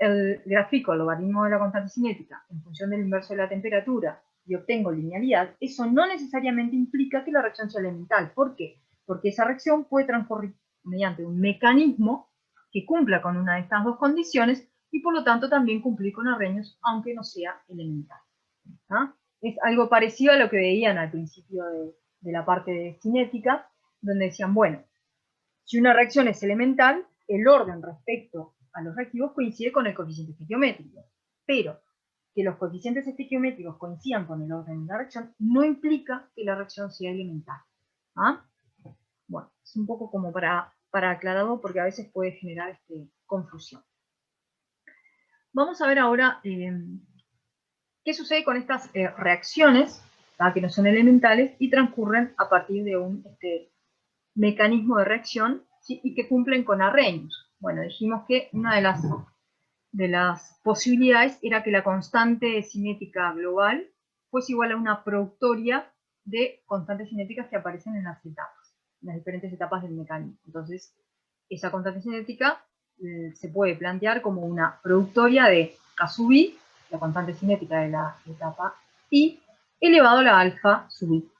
grafico el logaritmo de la constante cinética en función del inverso de la temperatura y obtengo linealidad, eso no necesariamente implica que la reacción sea elemental. ¿Por qué? Porque esa reacción puede transcurrir mediante un mecanismo que cumpla con una de estas dos condiciones y por lo tanto también cumplir con Arrhenius, aunque no sea elemental. ¿Ah? Es algo parecido a lo que veían al principio de la parte de cinética, donde decían, bueno, si una reacción es elemental, el orden respecto a los reactivos coincide con el coeficiente estequiométrico, pero que los coeficientes estequiométricos coincidan con el orden de la reacción no implica que la reacción sea elemental. ¿Ah? Bueno, es un poco como para aclararlo porque a veces puede generar confusión. Vamos a ver ahora qué sucede con estas reacciones, que no son elementales y transcurren a partir de un mecanismo de reacción, ¿sí? Y que cumplen con Arrhenius. Bueno, dijimos que una de las posibilidades era que la constante cinética global fuese igual a una productoria de constantes cinéticas que aparecen en las diferentes etapas del mecanismo. Entonces, esa constante cinética se puede plantear como una productoria de K sub i, la constante cinética de la etapa I, elevado a la alfa sub i.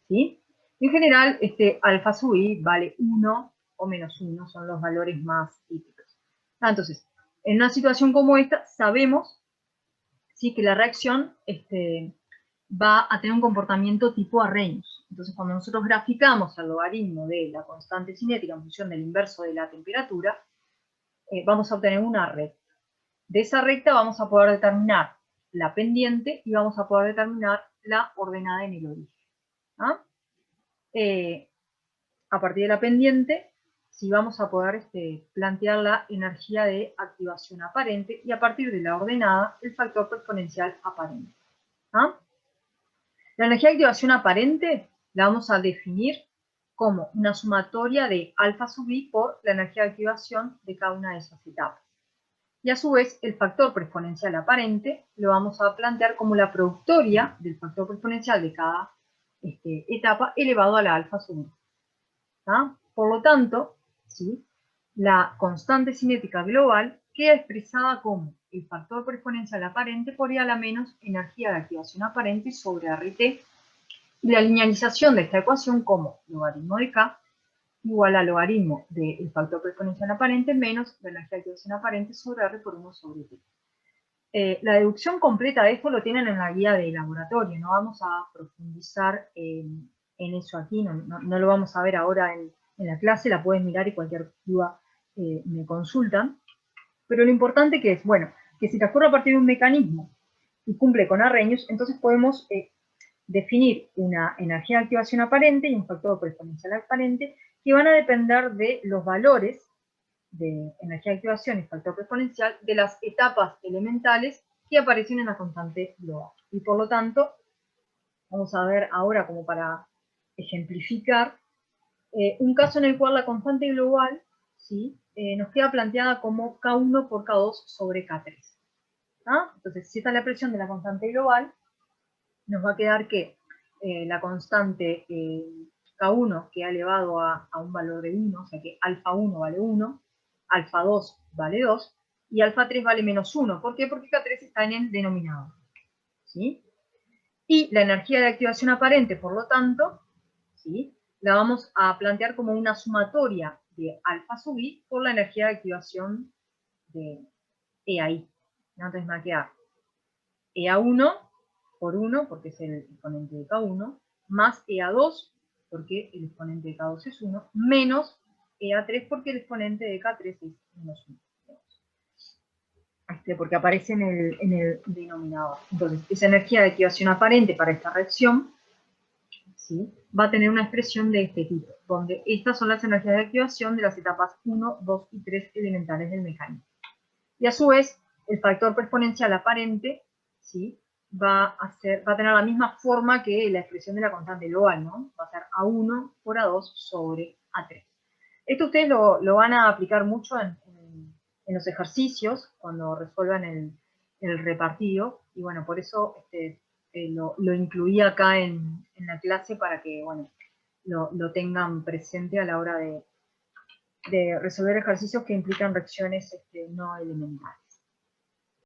¿Sí? En general, alfa sub i vale 1 o menos 1, son los valores más típicos. Entonces, en una situación como esta, sabemos, ¿sí?, que la reacción va a tener un comportamiento tipo Arrhenius. Entonces, cuando nosotros graficamos el logaritmo de la constante cinética en función del inverso de la temperatura, vamos a obtener una recta. De esa recta vamos a poder determinar la pendiente y vamos a poder determinar la ordenada en el origen. ¿Ah? A partir de la pendiente, sí vamos a poder plantear la energía de activación aparente y a partir de la ordenada, el factor exponencial aparente. ¿Ah? La energía de activación aparente la vamos a definir como una sumatoria de alfa sub i por la energía de activación de cada una de esas etapas. Y a su vez, el factor exponencial aparente lo vamos a plantear como la productoria del factor exponencial de cada etapa elevado a la alfa sub i. ¿Ah? Por lo tanto, ¿sí?, la constante cinética global queda expresada como el factor por exponencial aparente por I a la menos energía de activación aparente sobre RT, y la linealización de esta ecuación como logaritmo de K igual a logaritmo del factor por exponencial aparente menos la energía de activación aparente sobre R por 1 sobre T. La deducción completa de esto lo tienen en la guía de laboratorio, no vamos a profundizar en eso aquí, no lo vamos a ver ahora en la clase, la puedes mirar y cualquier duda me consultan. Pero lo importante que es, bueno, que si transcurre a partir de un mecanismo y cumple con Arrhenius, entonces podemos definir una energía de activación aparente y un factor por exponencial aparente que van a depender de los valores de energía de activación y factor por exponencial de las etapas elementales que aparecen en la constante global. Y por lo tanto, vamos a ver ahora, como para ejemplificar, un caso en el cual la constante global, ¿sí?, nos queda planteada como K1 por K2 sobre K3. ¿Ah? Entonces, si esta es la expresión de la constante global, nos va a quedar que la constante K1 queda elevado a un valor de 1, o sea que alfa 1 vale 1, alfa 2 vale 2, y alfa 3 vale menos 1. ¿Por qué? Porque K3 está en el denominador. ¿Sí? Y la energía de activación aparente, por lo tanto, ¿sí?, la vamos a plantear como una sumatoria de alfa sub i por la energía de activación de EAI. Entonces me va a quedar EA1 por 1, porque es el exponente de K1, más EA2, porque el exponente de K2 es 1, menos EA3, porque el exponente de K3 es menos 1. Porque aparece en el denominador. Entonces, esa energía de activación aparente para esta reacción, ¿sí?, va a tener una expresión de este tipo, donde estas son las energías de activación de las etapas 1, 2 y 3 elementales del mecanismo. Y a su vez, el factor por exponencial aparente, ¿sí?, va a tener la misma forma que la expresión de la constante global, ¿no? Va a ser A1 por A2 sobre A3. Esto ustedes lo van a aplicar mucho en los ejercicios, cuando resuelvan el repartido, y bueno, por eso lo incluí acá en la clase para que, bueno, lo tengan presente a la hora de resolver ejercicios que implican reacciones no elementales.